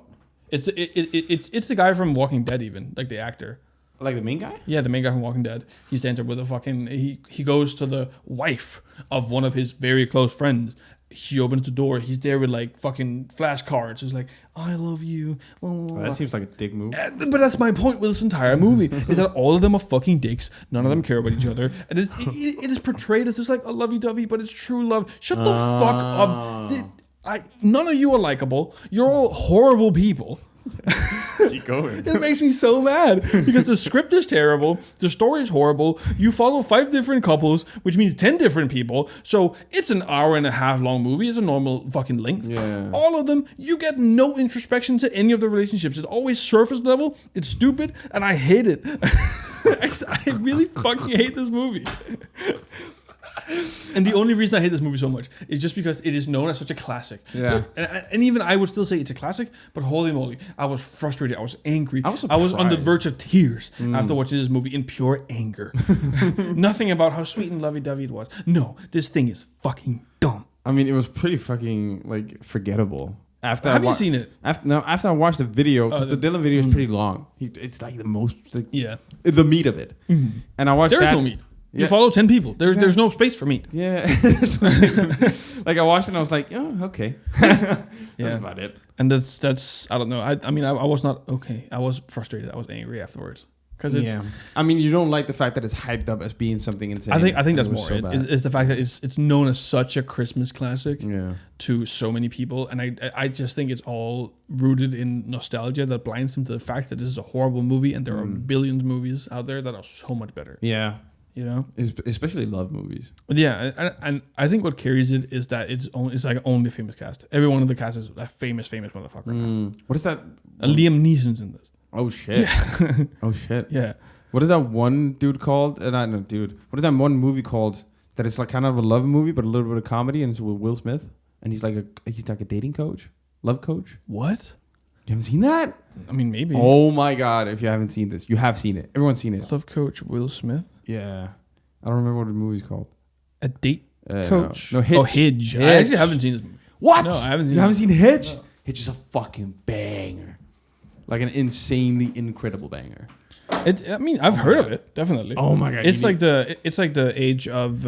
It's the guy from Walking Dead, even like the actor. Like the main guy? Yeah, the main guy from Walking Dead. He stands there with a fucking he goes to the wife of one of his very close friends. She opens the door. He's there with like fucking flashcards. It's like, I love you. Well, that seems like a dick move. But that's my point with this entire movie is that all of them are fucking dicks. None of them care about each other, and it is portrayed as just like a lovey-dovey, but it's true love. Shut the fuck up. None of you are likable. You're all horrible people. Keep going. It makes me so mad because the script is terrible, the story is horrible. You follow 5 different couples, which means 10 different people. So it's an hour and a half long movie. It's a normal fucking length. Yeah. All of them, you get no introspection to any of the relationships. It's always surface level. It's stupid, and I hate it. I really fucking hate this movie. And the only reason I hate this movie so much is just because it is known as such a classic. Yeah. And even I would still say it's a classic, but holy moly, I was frustrated. I was angry. I was on the verge of tears after watching this movie in pure anger. Nothing about how sweet and lovey-dovey it was. No, this thing is fucking dumb. I mean, it was pretty fucking like forgettable. Have you seen it? After I watched the video, because the Dylan video is pretty long. It's like the most, the meat of it. Mm-hmm. And I watched. There's no meat. You follow 10 people. There's no space for meat. Yeah. Like I watched it and I was like, oh, okay. That's about it. And that's I don't know. I mean, I was not okay. I was frustrated. I was angry afterwards. Because it's... Yeah. I mean, you don't like the fact that it's hyped up as being something insane. I think that's more so it. Is the fact that it's known as such a Christmas classic to so many people. And I just think it's all rooted in nostalgia that blinds them to the fact that this is a horrible movie and there are billions of movies out there that are so much better. Yeah. You know, especially love movies. But yeah, and I think what carries it is that it's like only famous cast. Every one of the cast is a famous motherfucker. What is that? Liam Neeson's in this. Oh shit! Yeah. Oh shit! Yeah. What is that one dude called? Not dude. What is that one movie called that it's like kind of a love movie, but a little bit of comedy, and it's with Will Smith, and he's like a dating coach, love coach. What? You haven't seen that? I mean, maybe. Oh my god! If you haven't seen this, you have seen it. Everyone's seen it. Love coach Will Smith. Yeah, I don't remember what the movie's called. A date coach. No, Hitch. Oh, Hitch. I actually haven't seen this movie. What? No, I haven't seen. You haven't seen Hitch? No. Hitch is a fucking banger, like an insanely incredible banger. I mean, I've heard of it, definitely. Oh my god! It's like the age of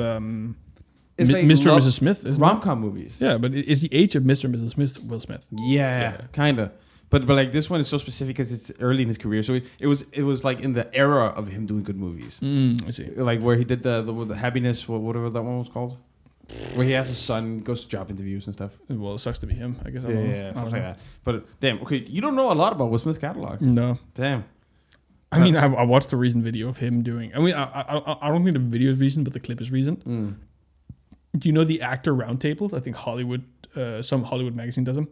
it's like Mr. and Mrs. Smith. Rom-com movies. Yeah, but it's the age of Mr. and Mrs. Smith. Will Smith. Yeah. Kinda. But like this one is so specific because it's early in his career. So it was like in the era of him doing good movies. I see. Like where he did the happiness, whatever that one was called, where he has a son, goes to job interviews and stuff. Well, it sucks to be him, I guess. Yeah, stuff like that. But damn, okay, you don't know a lot about Will Smith's catalog. No. Damn. I mean, I watched the recent video of him doing. I mean, I don't think the video is recent, but the clip is recent. Do you know the actor roundtables? I think some Hollywood magazine does them.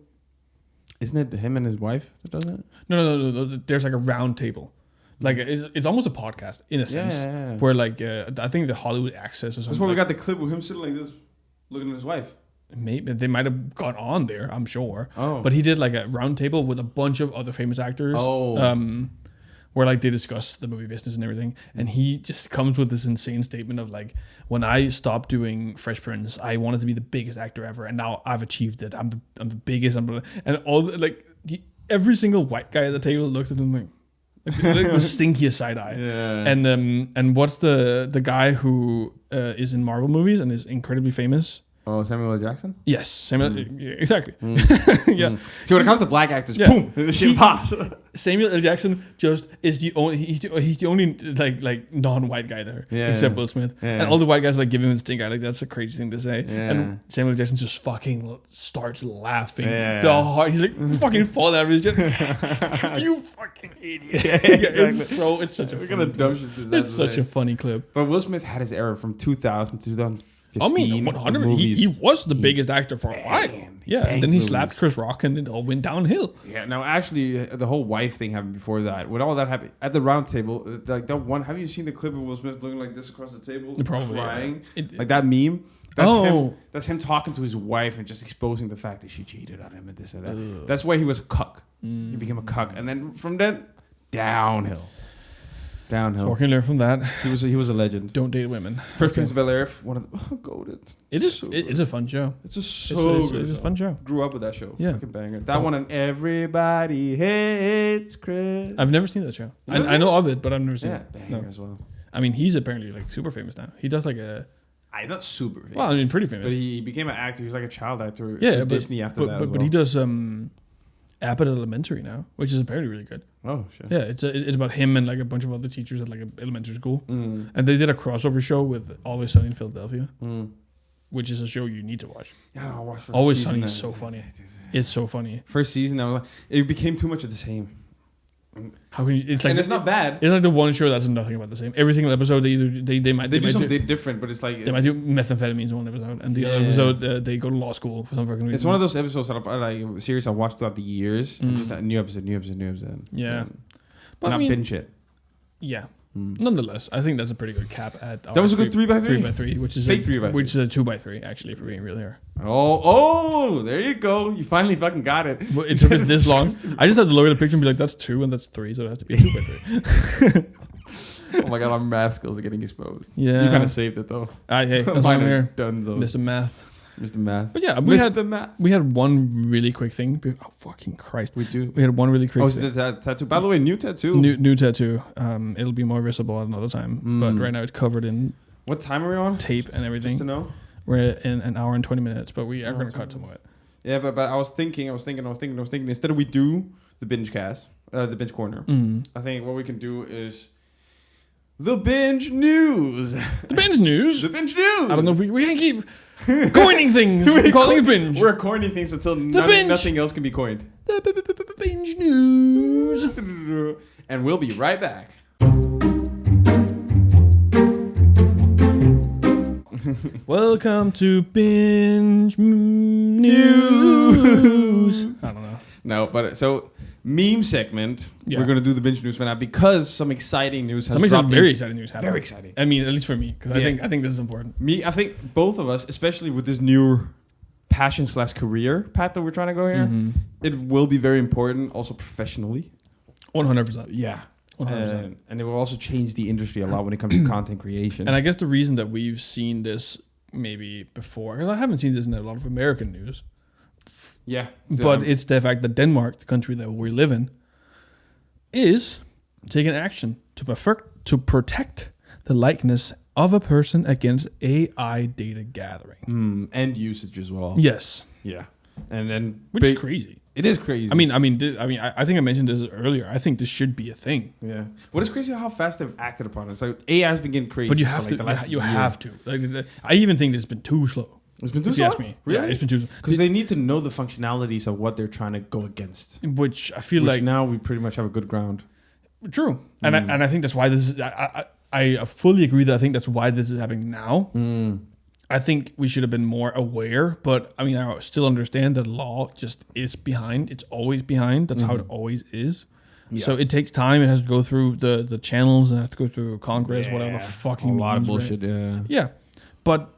Isn't it him and his wife that does it? No. There's like a round table. Like it's almost a podcast in a sense. Yeah. Where like I think the Hollywood Access or something. That's where we got the clip of him sitting like this, looking at his wife. Maybe they might have got on there. I'm sure. Oh. But he did like a round table with a bunch of other famous actors. Oh. Where like they discuss the movie business and everything, and he just comes with this insane statement of like, when I stopped doing Fresh Prince, I wanted to be the biggest actor ever, and now I've achieved it. I'm the biggest. And all every single white guy at the table looks at him like the stinkiest side eye. Yeah. And what's the guy who is in Marvel movies and is incredibly famous? Oh, Samuel L. Jackson? Yes, Samuel. Yeah, exactly. Yeah. See, when it comes to black actors, Yeah. boom, the shit pops. Samuel L. Jackson just is the only. He's the only like non-white guy there, except Will Smith, and all the white guys like give him the stink eye. Like that's a crazy thing to say. Yeah. And Samuel L. Jackson just fucking starts laughing. Yeah. The heart. He's like fucking fall out of his chest. You fucking idiot. Exactly. It's such a. We're funny gonna dumb clip. shit. To It's such a funny clip. But Will Smith had his era from 2000 to 2015. I mean, 100. He was the biggest actor for a while. Yeah, and then he slapped Chris Rock, and it all went downhill. Yeah, no, actually, the whole wife thing happened before that. When all that happened at the round table, like that one. Have you seen the clip of Will Smith looking like this across the table, Probably, crying, yeah. like that meme? That's him. That's him talking to his wife and just exposing the fact that she cheated on him and this and that. Ugh. That's why he was a cuck. He became a cuck, and then from then downhill. So what can you learn from that? He was a legend. Don't date women. First Prince of Bel-Air, one of the goated. It's a fun show. It's just so good. It's a fun show. Grew up with that show. Yeah. Fucking banger. That one and Everybody Hates Chris. I've never seen that show. I know of it, but I've never seen it. Banger as well. I mean, he's apparently like super famous now. He does like a. He's not super famous. Well, I mean, pretty famous. But he became an actor. He was like a child actor. Yeah, Disney after that. But he does Abbott Elementary now, which is apparently really good. Oh shit. Yeah, it's about him and like a bunch of other teachers at like an elementary school, and they did a crossover show with Always Sunny in Philadelphia, which is a show you need to watch. Yeah, I'll watch. Always Sunny is so funny. It's so funny. First season, I was like, it became too much of the same. How can you? It's like and it's not bad. It's like the one show that's nothing about the same. Every single episode, they do something different, but it's like they might do methamphetamines in one episode, and the other episode they go to law school for some fucking reason. It's one of those episodes that I like series I watched throughout the years, and just a new episode. Yeah, but not binge it. Yeah. Nonetheless, I think that's a pretty good cap at. That was a good 3x3. 3x3, which is fake 3x3, which is a 2x3 actually, for being real here. Oh, there you go. You finally fucking got it. Well, it took us this long. I just had to look at the picture and be like, "That's 2 and that's 3, so it has to be a 2x3." Oh my god, our math skills are getting exposed. Yeah, you kind of saved it though. Hey, that's why I'm here, Dunzo. Mr. Math. Mr. Math. But yeah, we had one really quick thing. Oh fucking Christ! We had one really quick. Oh, so the tattoo. By the way, new tattoo. New tattoo. It'll be more visible at another time. But right now it's covered in. What time are we on? Tape and everything. Just to know. We're in an hour and 20 minutes, but we are going to cut some of it. Yeah, but I was thinking. Instead of we do the BingeCast, the binge corner. I think what we can do is the binge news. The binge news. The binge news. I don't know if we can keep coining things. We're calling it binge. We're coining things until nothing else can be coined. The binge news. And we'll be right back. Welcome to binge news. I don't know. No, but so meme segment. Yeah. We're gonna do the binge news for now because some exciting news has Some dropped. very exciting news happened. Very exciting. I mean, at least for me, because I think this is important. I think both of us, especially with this new passion/career path that we're trying to go here, it will be very important, also professionally. 100%. Yeah. 100%. And it will also change the industry a lot when it comes to content creation. And I guess the reason that we've seen this maybe before, because I haven't seen this in a lot of American news, yeah. but it's the fact that Denmark, the country that we live in, is taking action to protect the likeness of a person against AI data gathering. And usage as well. Yes. Yeah. And then Which is crazy. It is crazy. I think I mentioned this earlier. I think this should be a thing. Yeah. What is crazy how fast they've acted upon it. It's like AI has been getting crazy. But you have to. You have to. Like, I even think it's been too slow. It's been too if slow? You ask me. Really? Yeah, it's been too slow. Because they need to know the functionalities of what they're trying to go against. Which I feel Which like now we pretty much have a good ground. True. And I think that's why this is. I fully agree that I think that's why this is happening now. I think we should have been more aware, but I mean, I still understand that law just is behind. It's always behind. That's how it always is. Yeah. So it takes time. It has to go through the channels and it has to go through Congress, whatever the fucking a lot means, of bullshit. Right? Yeah. But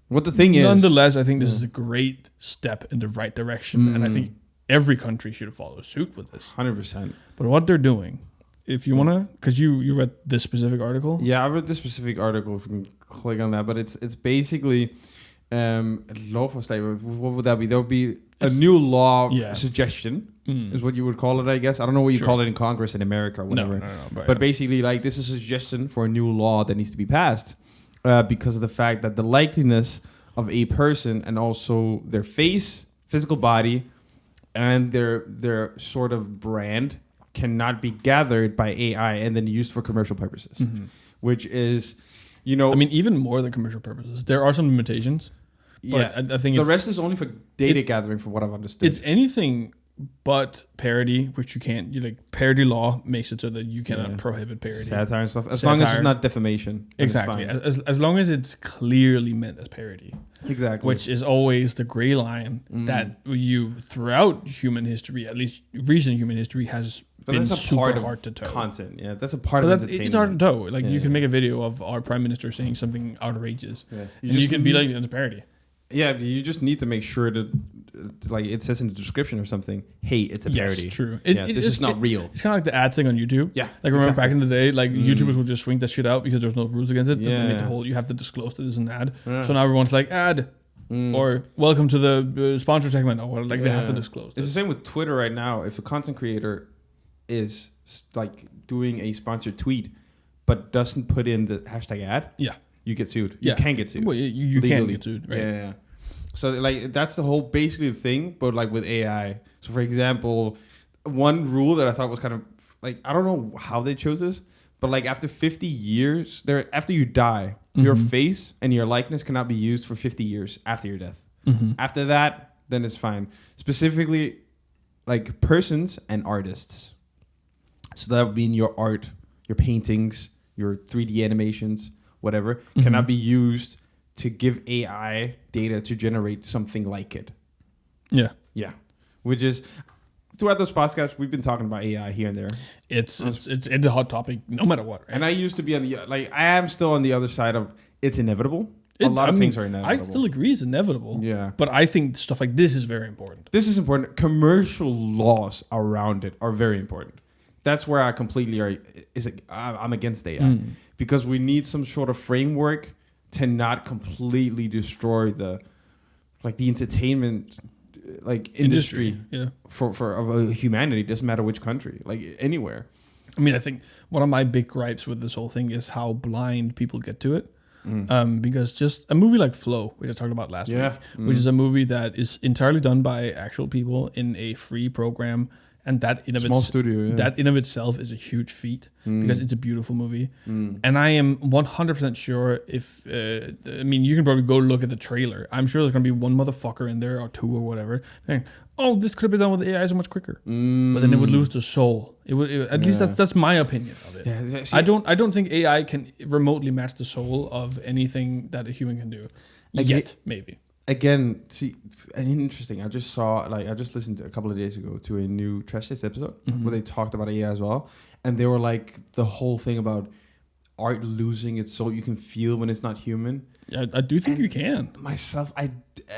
what the thing is, nonetheless, I think this is a great step in the right direction, and I think every country should follow suit with this. 100%. But what they're doing, if you wanna, because you read this specific article. Yeah, I read this specific article. If you can click on that, but it's basically lovforslag. What would that be? There would be a new law suggestion, is what you would call it, I guess. I don't know what you call it in Congress in America or whatever. No, but basically, like, this is a suggestion for a new law that needs to be passed because of the fact that the likeliness of a person and also their face, physical body, and their sort of brand cannot be gathered by AI and then used for commercial purposes, which is, you know... I mean, even more than commercial purposes. There are some limitations, but I think the rest is only for data gathering, from what I've understood. It's anything but parody, which you can't... parody law makes it so that you cannot prohibit parody. Satire and stuff. As long as it's not defamation. Exactly. As long as it's clearly meant as parody. Exactly. Which is always the gray line that you, throughout human history, at least recent human history, has been that's a super part hard to toe. Content, yeah. That's a part of entertainment. It's hard to toe. Like, you can make a video of our prime minister saying something outrageous. Yeah. You can be like, it's a parody. Yeah, but you just need to make sure that, like, it says in the description or something, hey, it's a parody. Yes, true. This is not real. It's kind of like the ad thing on YouTube. Yeah. Like, remember back in the day, like, YouTubers would just swing that shit out because there's no rules against it. Yeah. They made the whole, you have to disclose that it's an ad. Yeah. So now everyone's like, ad. Or welcome to the sponsor segment. Or like, they have to disclose It's the same with Twitter right now. If a content creator is, like, doing a sponsored tweet, but doesn't put in the hashtag ad, you get sued. You can get sued. Well, you can get sued, right? Yeah. So, like, that's the whole basically the thing, but, like, with AI. So, for example, one rule that I thought was kind of, like, I don't know how they chose this, but, like, after 50 years, after you die, your face and your likeness cannot be used for 50 years after your death. After that, then it's fine. Specifically, like, persons and artists. So that would mean your art, your paintings, your 3D animations, whatever, cannot be used to give AI data to generate something like it. Yeah. Yeah. Which is, throughout those podcasts, we've been talking about AI here and there. It's a hot topic no matter what. Right? And I used to be I am still on the other side of it's inevitable. A lot of things are inevitable. I still agree it's inevitable. Yeah. But I think stuff like this is very important. This is important. Commercial laws around it are very important. That's where I completely I'm against AI. Because we need some sort of framework to not completely destroy the entertainment industry for humanity. Doesn't matter which country, like anywhere. I mean, I think one of my big gripes with this whole thing is how blind people get to it. Because just a movie like Flow, which I talked about last week, which is a movie that is entirely done by actual people in a free program. And that in of itself is a huge feat because it's a beautiful movie. And I am 100% sure if, you can probably go look at the trailer. I'm sure there's going to be one motherfucker in there or two or whatever saying, oh, this could have been done with AI so much quicker. But then it would lose the soul. It would at least that's my opinion of it. Yeah, I don't think AI can remotely match the soul of anything that a human can do. Maybe. again, see, interesting. I just listened a couple of days ago to a new Trash Taste episode where they talked about AI as well, and they were like the whole thing about art losing its soul. You can feel when it's not human. Yeah, I do think you can. Myself, at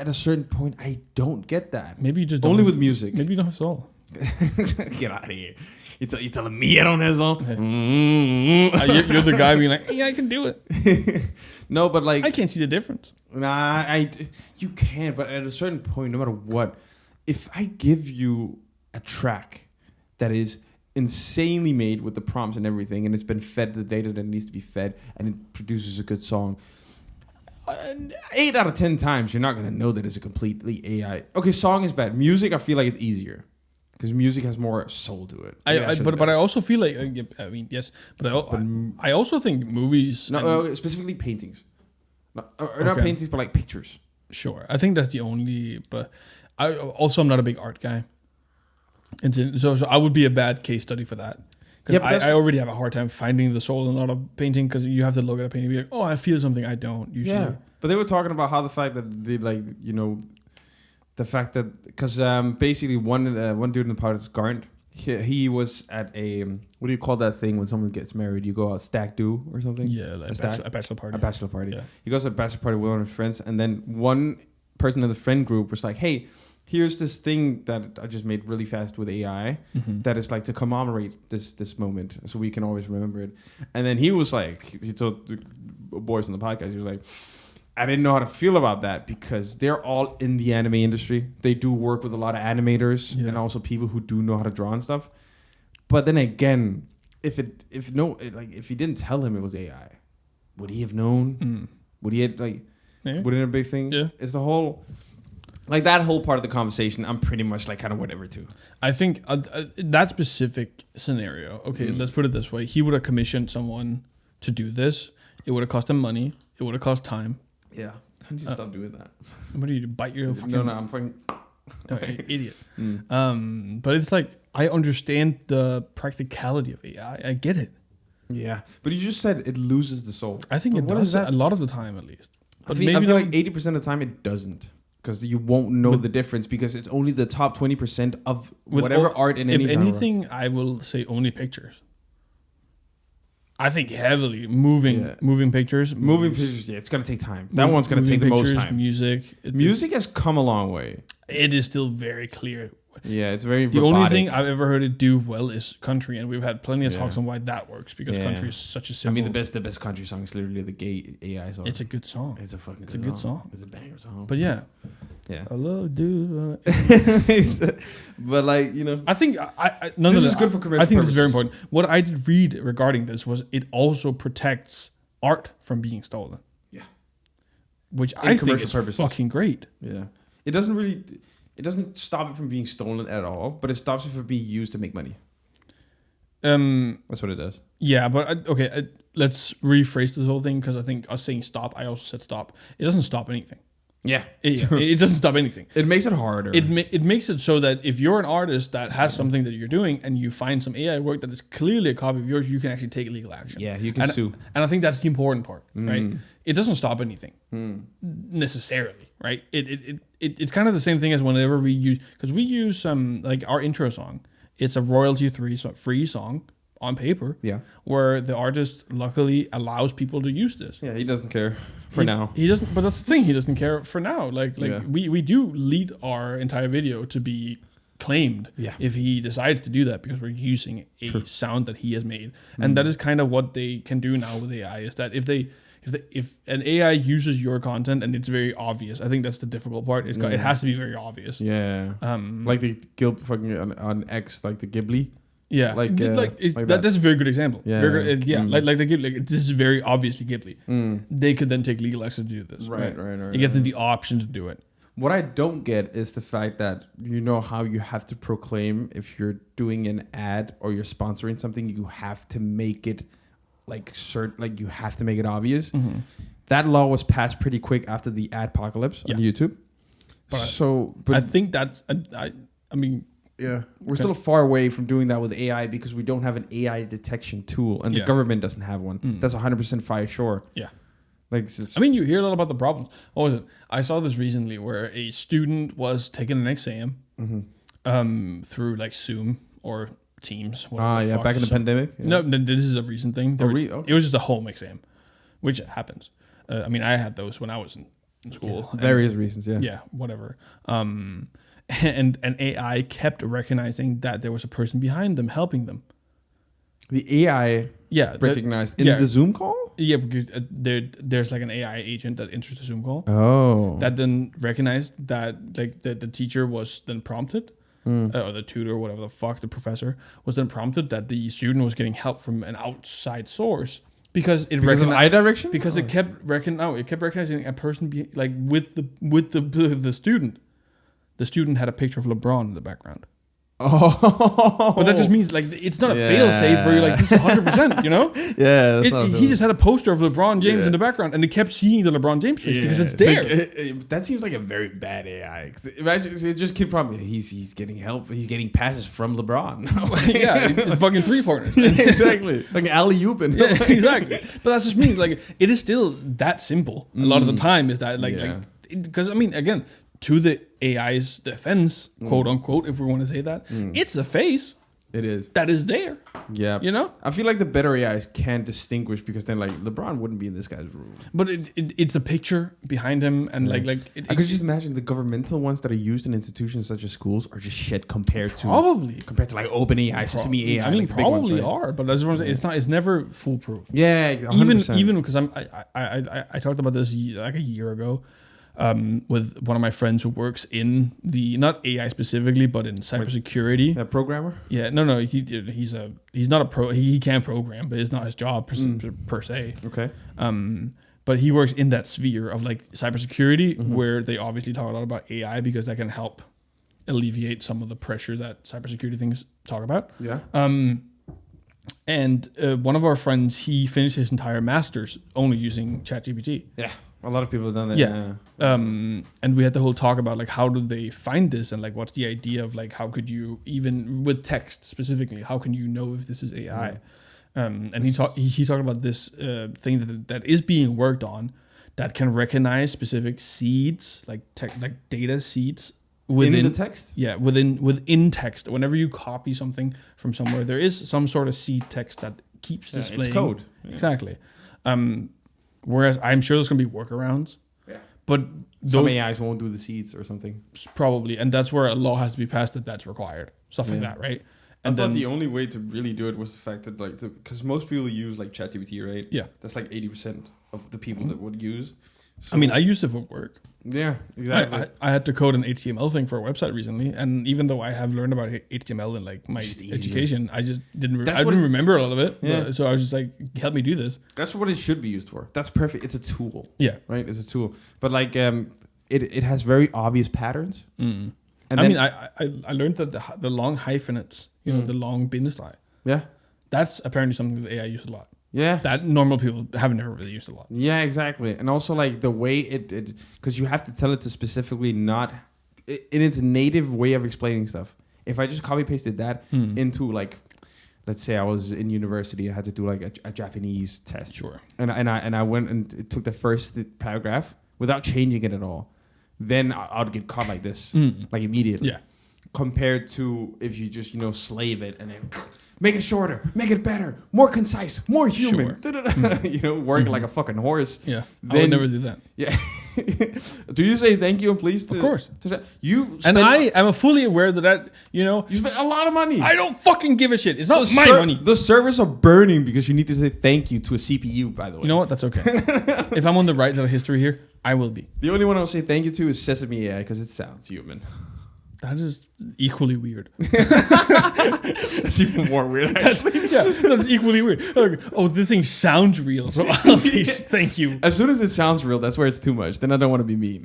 a certain point, I don't get that. Maybe you just don't only with music. Maybe you don't have soul. Get out of here. You telling me I don't have soul? You're the guy being like, yeah, I can do it. No, but like I can't see the difference. Nah, you can, but at a certain point, no matter what, if I give you a track that is insanely made with the prompts and everything, and it's been fed the data that needs to be fed, and it produces a good song, 8 out of 10 times you're not gonna know that it's a completely AI. Okay, song is bad. Music, I feel like it's easier because music has more soul to it. But I also feel like I mean yes, but I also think movies. No, specifically paintings. Not paintings, but like pictures. Sure, I think that's the only. But I'm not a big art guy, and so I would be a bad case study for that. Yeah, I already have a hard time finding the soul in a lot of painting because you have to look at a painting and be like, oh, I feel something I don't usually. Yeah, but they were talking about how the fact that they the fact that because basically one dude in the part is Garnt. He was at a what do you call that thing when someone gets married? You go out stag do or something. Yeah, like a bachelor party. A bachelor party. Yeah. He goes to a bachelor party with one of his friends, and then one person in the friend group was like, "Hey, here's this thing that I just made really fast with AI that is like to commemorate this moment, so we can always remember it." And then he was like, he told the boys on the podcast, he was like, I didn't know how to feel about that because they're all in the anime industry. They do work with a lot of animators and also people who do know how to draw and stuff. But then again, if he didn't tell him it was AI, would he have known? Would he have would it be a big thing? Yeah. It's the whole that whole part of the conversation. I'm pretty much like kind of whatever too. I think that specific scenario. Okay, let's put it this way: he would have commissioned someone to do this. It would have cost him money. It would have cost time. Yeah. How did you stop doing that? What do you do? Bite your fucking... No, I'm fucking... idiot. But it's like, I understand the practicality of AI. I get it. Yeah. But you just said it loses the soul. I think it does a lot of the time, at least. But I feel like 80% of the time it doesn't. Because you won't know the difference because it's only the top 20% of whatever art in any genre. If anything, I will say only pictures. I think heavily moving pictures. Moving pictures, it's going to take time. That one's going to take the most time. Music has come a long way. It is still very clear. Yeah, it's very The robotic. Only thing I've ever heard it do well is country, and we've had plenty of talks on why that works because country is such a simple... I mean, the best country song is literally the gay AI song. It's a good song. It's a fucking good song. It's a banger song. But yeah. Hello, dude. But like, I think this is good for commercial I think purposes. This is very important. What I did read regarding this was it also protects art from being stolen. Yeah. Which I think is fucking great. Yeah. It doesn't stop it from being stolen at all, but it stops it from being used to make money. That's what it does. Yeah, but let's rephrase this whole thing because I think us saying stop, I also said stop. It doesn't stop anything. Yeah. It doesn't stop anything. It makes it harder. It makes it so that if you're an artist that has something that you're doing and you find some AI work that is clearly a copy of yours, you can actually take legal action. Yeah, you can sue. And I think that's the important part, right? It doesn't stop anything necessarily, right? It's kind of the same thing as whenever we use, because we use like our intro song. It's a royalty-free song on paper. Yeah. Where the artist luckily allows people to use this. Yeah, he doesn't care for now. He doesn't, but that's the thing. He doesn't care for now. We do lead our entire video to be claimed if he decides to do that because we're using a sound that he has made. And that is kind of what they can do now with AI is that if an AI uses your content and it's very obvious, I think that's the difficult part. It has to be very obvious. Yeah. Like the fucking on X, like the Ghibli. Yeah, that's a very good example. Yeah, like the Ghibli. This is very obviously Ghibli. They could then take legal action to do this. Right. It gives them the option to do it. What I don't get is the fact that how you have to proclaim if you're doing an ad or you're sponsoring something, you have to make it you have to make it obvious. That law was passed pretty quick after the adpocalypse on YouTube. But I think that's I mean. Yeah, we're still far away from doing that with AI because we don't have an AI detection tool, and the government doesn't have one. That's 100% for sure. Yeah, Like, I mean, you hear a lot about the problems. What was it? I saw this recently where a student was taking an exam through like Zoom or Teams. Yeah, back in the pandemic. Yeah. No, this is a recent thing. Okay. It was just a home exam, which happens. I mean, I had those when I was in school. Yeah, various reasons, yeah. Yeah, whatever. And AI kept recognizing that there was a person behind them helping them. The AI recognized in the Zoom call? Yeah, because there's like an AI agent that enters the Zoom call. Oh. That then recognized that like the teacher was then prompted, or the tutor, or whatever the fuck, the professor, was then prompted that the student was getting help from an outside source. Because of eye direction? Because it kept recognizing a person with the student. The student had a picture of LeBron in the background. Oh, but that just means like it's not a fail safe where you're like this is 100%, you know? Yeah, he just had a poster of LeBron James in the background, and it kept seeing the LeBron James face because it's there. Like, that seems like a very bad AI. Imagine it just keep probably he's getting help. He's getting passes from LeBron. Yeah, it's fucking 3-pointers. Exactly, like alley-ooping. Yeah, exactly. But that just means like it is still that simple. A lot of the time is that because I mean again. To the AI's defense, quote unquote, if we want to say that, it's a face. It is. That is there. Yeah. You know? I feel like the better AIs can distinguish because then like LeBron wouldn't be in this guy's room. But it's a picture behind him and I could just imagine the governmental ones that are used in institutions such as schools are just shit compared to like OpenAI, Sesame AI. I mean, like probably are, but that's what I'm saying. It's never foolproof. Yeah, 100%. Even because I talked about this like a year ago. With one of my friends who works in not AI specifically, but in cybersecurity. A programmer? Yeah, no, he's not a pro. He can program, but it's not his job per se. Okay. But he works in that sphere of like cybersecurity, where they obviously talk a lot about AI because that can help alleviate some of the pressure that cybersecurity things talk about. Yeah. And one of our friends, he finished his entire master's only using ChatGPT. Yeah. A lot of people have done that. Yeah. And we had the whole talk about like how do they find this and like what's the idea of like how could you even with text specifically how can you know if this is AI? And he talked about this thing that is being worked on that can recognize specific seeds like data seeds within the text. Yeah, within text. Whenever you copy something from somewhere, there is some sort of seed text that keeps displaying. It's code. Exactly. Whereas I'm sure there's going to be workarounds. Yeah. But some AIs won't do the seeds or something. Probably. And that's where a law has to be passed that's required. Stuff like that, right? And I thought the only way to really do it was the fact that because most people use like ChatGPT, right? Yeah. That's like 80% of the people that would use. So, I mean, I used it for work. Yeah, exactly. I had to code an HTML thing for a website recently, and even though I have learned about HTML in like my education, I just didn't remember a lot of it. Yeah. So I was just like, help me do this. That's what it should be used for. That's perfect. It's a tool. Yeah. Right? It's a tool. But like it has very obvious patterns. And I learned that the long hyphenates, the long bindestrich. Yeah. That's apparently something that AI uses a lot. Yeah. That normal people have never really used a lot. Yeah, exactly. And also like the way it because you have to tell it to specifically not in its native way of explaining stuff. If I just copy pasted that into like, let's say I was in university, I had to do like a Japanese test. Sure. And I went and took the first paragraph without changing it at all. Then I'd get caught like this, like immediately. Yeah. Compared to if you just, slave it and then make it shorter, make it better, more concise, more human. Sure. Working like a fucking horse. Yeah. Then, I would never do that. Yeah. Do you say thank you and please? Of course. I am fully aware that you spend a lot of money. I don't fucking give a shit. It's not my money. The servers are burning because you need to say thank you to a CPU, by the way. You know what? That's okay. If I'm on the right side of history here, I will be. The only one I'll say thank you to is Sesame AI because it sounds human. That is equally weird. That's even more weird, actually. That's equally weird. Like, this thing sounds real, so I'll say thank you. As soon as it sounds real, that's where it's too much. Then I don't want to be mean.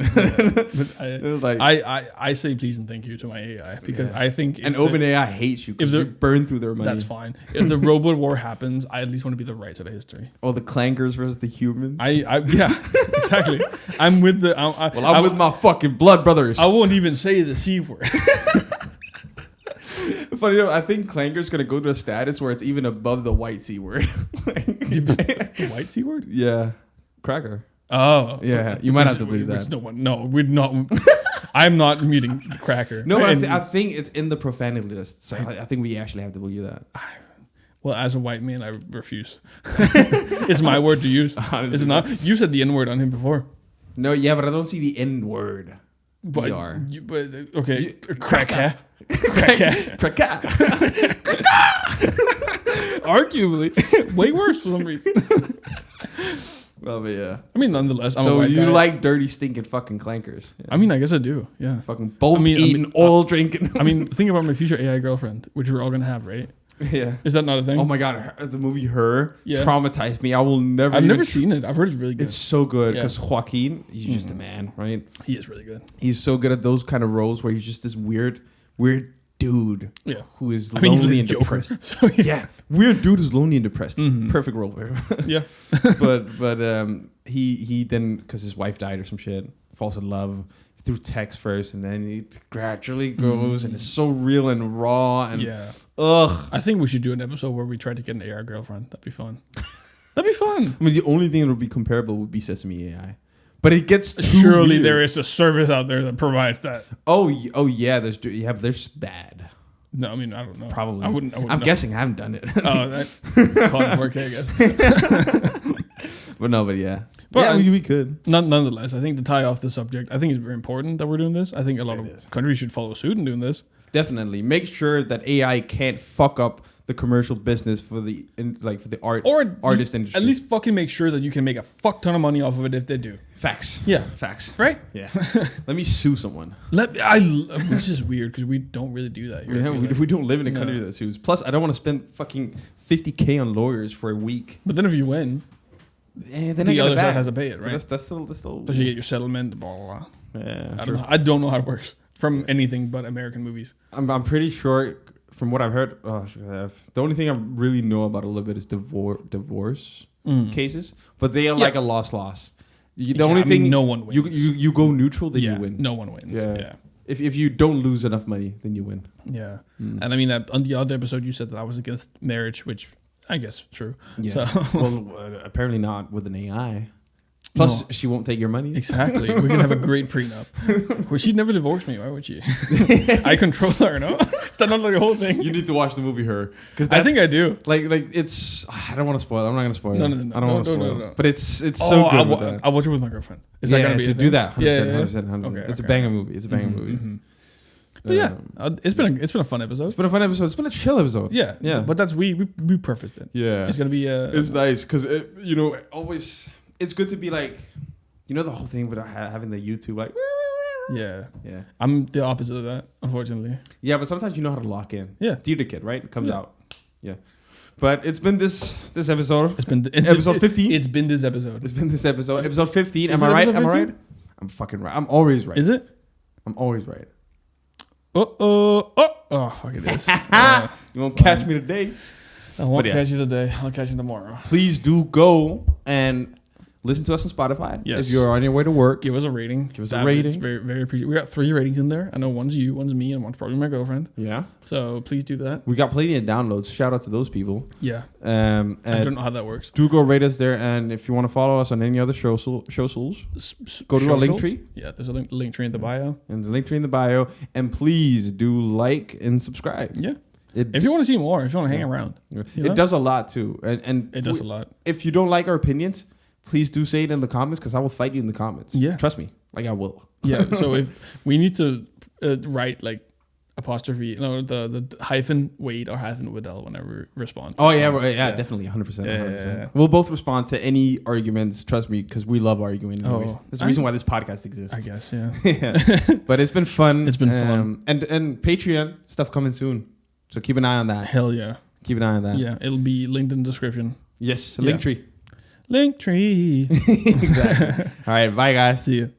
I say please and thank you to my AI because I think... And OpenAI hates you because you burn through their money. That's fine. If the robot war happens, I at least want to be the right side of history. Oh, the clankers versus the humans? Yeah, exactly. I'm with the... I'm with my fucking blood brothers. I won't even say the C word. Funny enough, I think Clanker's gonna go to a status where it's even above the white C word. The white C word? Yeah. Cracker. Oh. Yeah, you might have to believe that. No, we're not. I'm not muting Cracker. No, but I think it's in the profanity list. So I think we actually have to believe that. Well, as a white man, I refuse. It's my word to use. Is it not? You said the N-word on him before. No, yeah, but I don't see the N word. But, okay. Cracker. Arguably. Way worse for some reason. Well, but yeah. I mean, nonetheless, I'm a so white you guy. like dirty, stinking fucking clankers. Yeah. I mean, I guess I do. Yeah. Fucking both eating, oil drinking. I mean, think about my future AI girlfriend, which we're all going to have, right? Yeah. Is that not a thing? Oh my God. The movie Her traumatized me. I will never. I've never seen it. I've heard it's really good. It's so good because Joaquin, he's just a man, right? He is really good. He's so good at those kind of roles where he's just this weird dude who is lonely and depressed. So, yeah. Weird dude who's lonely and depressed. Perfect role for him. Yeah. but he then, because his wife died or some shit, falls in love through text first, and then he gradually goes, and it's so real and raw, and I think we should do an episode where we try to get an AR girlfriend. That'd be fun. I mean, the only thing that would be comparable would be Sesame AI. But it gets too surely weird. There is a service out there that provides that. Oh yeah, there's bad. No, I mean, I don't know. Probably. I wouldn't I'm guessing I haven't done it. Oh, that caught in 4K, I guess. But yeah. But we could. Nonetheless, I think to tie off the subject, I think it's very important that we're doing this. I think a lot of countries should follow suit in doing this. Definitely. Make sure that AI can't fuck up the commercial business for the artist industry. At least fucking make sure that you can make a fuck ton of money off of it if they do. Facts. Yeah. Facts. Right? Yeah. Let me sue someone. Which is weird because we don't really do that here. Yeah, we don't live in a country that sues. Plus, I don't want to spend fucking $50K on lawyers for a week. But then if you win, then the other side has to pay it, right? That's still. But you get your settlement, blah, blah, blah. Yeah. I don't know how it works from anything but American movies. I'm pretty sure, from what I've heard, the only thing I really know about a little bit is divorce cases, but they are like a loss. The only thing, no one wins. You go neutral, then you win. No one wins. Yeah. If you don't lose enough money, then you win. Yeah. And I mean, on the other episode, you said that I was against marriage, which I guess true. Yeah. So. Well, apparently not with an AI. Plus, she won't take your money. Exactly. We can have a great prenup. Well, she'd never divorce me. Why would she? I control her, no? Is that not like the whole thing? You need to watch the movie Her. I think I do. Like it's... I don't want to spoil it. I'm not going to spoil it. No. I don't want to spoil it. But it's so good. I'll watch it with my girlfriend. Is that going to be to do that? 100%. Yeah. 100%. Okay, it's a banger movie. It's a banger movie. Mm-hmm. But it's been a fun episode. It's been a fun episode. It's been a chill episode. Yeah. But that's we prefaced it. Yeah. It's gonna be. It's nice because always it's good to be like, the whole thing with having the YouTube like. Yeah. I'm the opposite of that, unfortunately. Yeah, but sometimes you know how to lock in. Yeah. Theater Kid, right? It comes out. Yeah. But it's been this episode. It's been episode 15. It's been this episode. Episode 15. Am I right? Am I right? I'm fucking right. I'm always right. Is it? I'm always right. Oh, fuck it is. You won't catch me today. I won't catch you today. I'll catch you tomorrow. Please do go and listen to us on Spotify. Yes. If you're on your way to work. Give us a rating. It's very, very appreciated. We got 3 ratings in there. I know one's you, one's me, and one's probably my girlfriend. Yeah. So please do that. We got plenty of downloads. Shout out to those people. Yeah. I don't know how that works. Do go rate us there, and if you want to follow us on any other socials, go to our link tree. Yeah, there's a link tree in the bio. And the link tree in the bio. And please do like and subscribe. Yeah. If you want to see more, if you want to hang around. It does a lot too. And it does a lot. If you don't like our opinions, please do say it in the comments because I will fight you in the comments. Yeah. Trust me. Like I will. Yeah. So if we need to write like apostrophe, the hyphen Wade or hyphen Waddell whenever we respond. Oh, yeah. Definitely. 100%. Yeah. We'll both respond to any arguments. Trust me, because we love arguing. Anyways. That's the reason why this podcast exists. I guess, yeah. Yeah. But it's been fun. It's been fun. And Patreon stuff coming soon. So keep an eye on that. Hell yeah. Keep an eye on that. Yeah. It'll be linked in the description. Yes. Link tree. Link tree. Exactly. All right. Bye, guys. See you.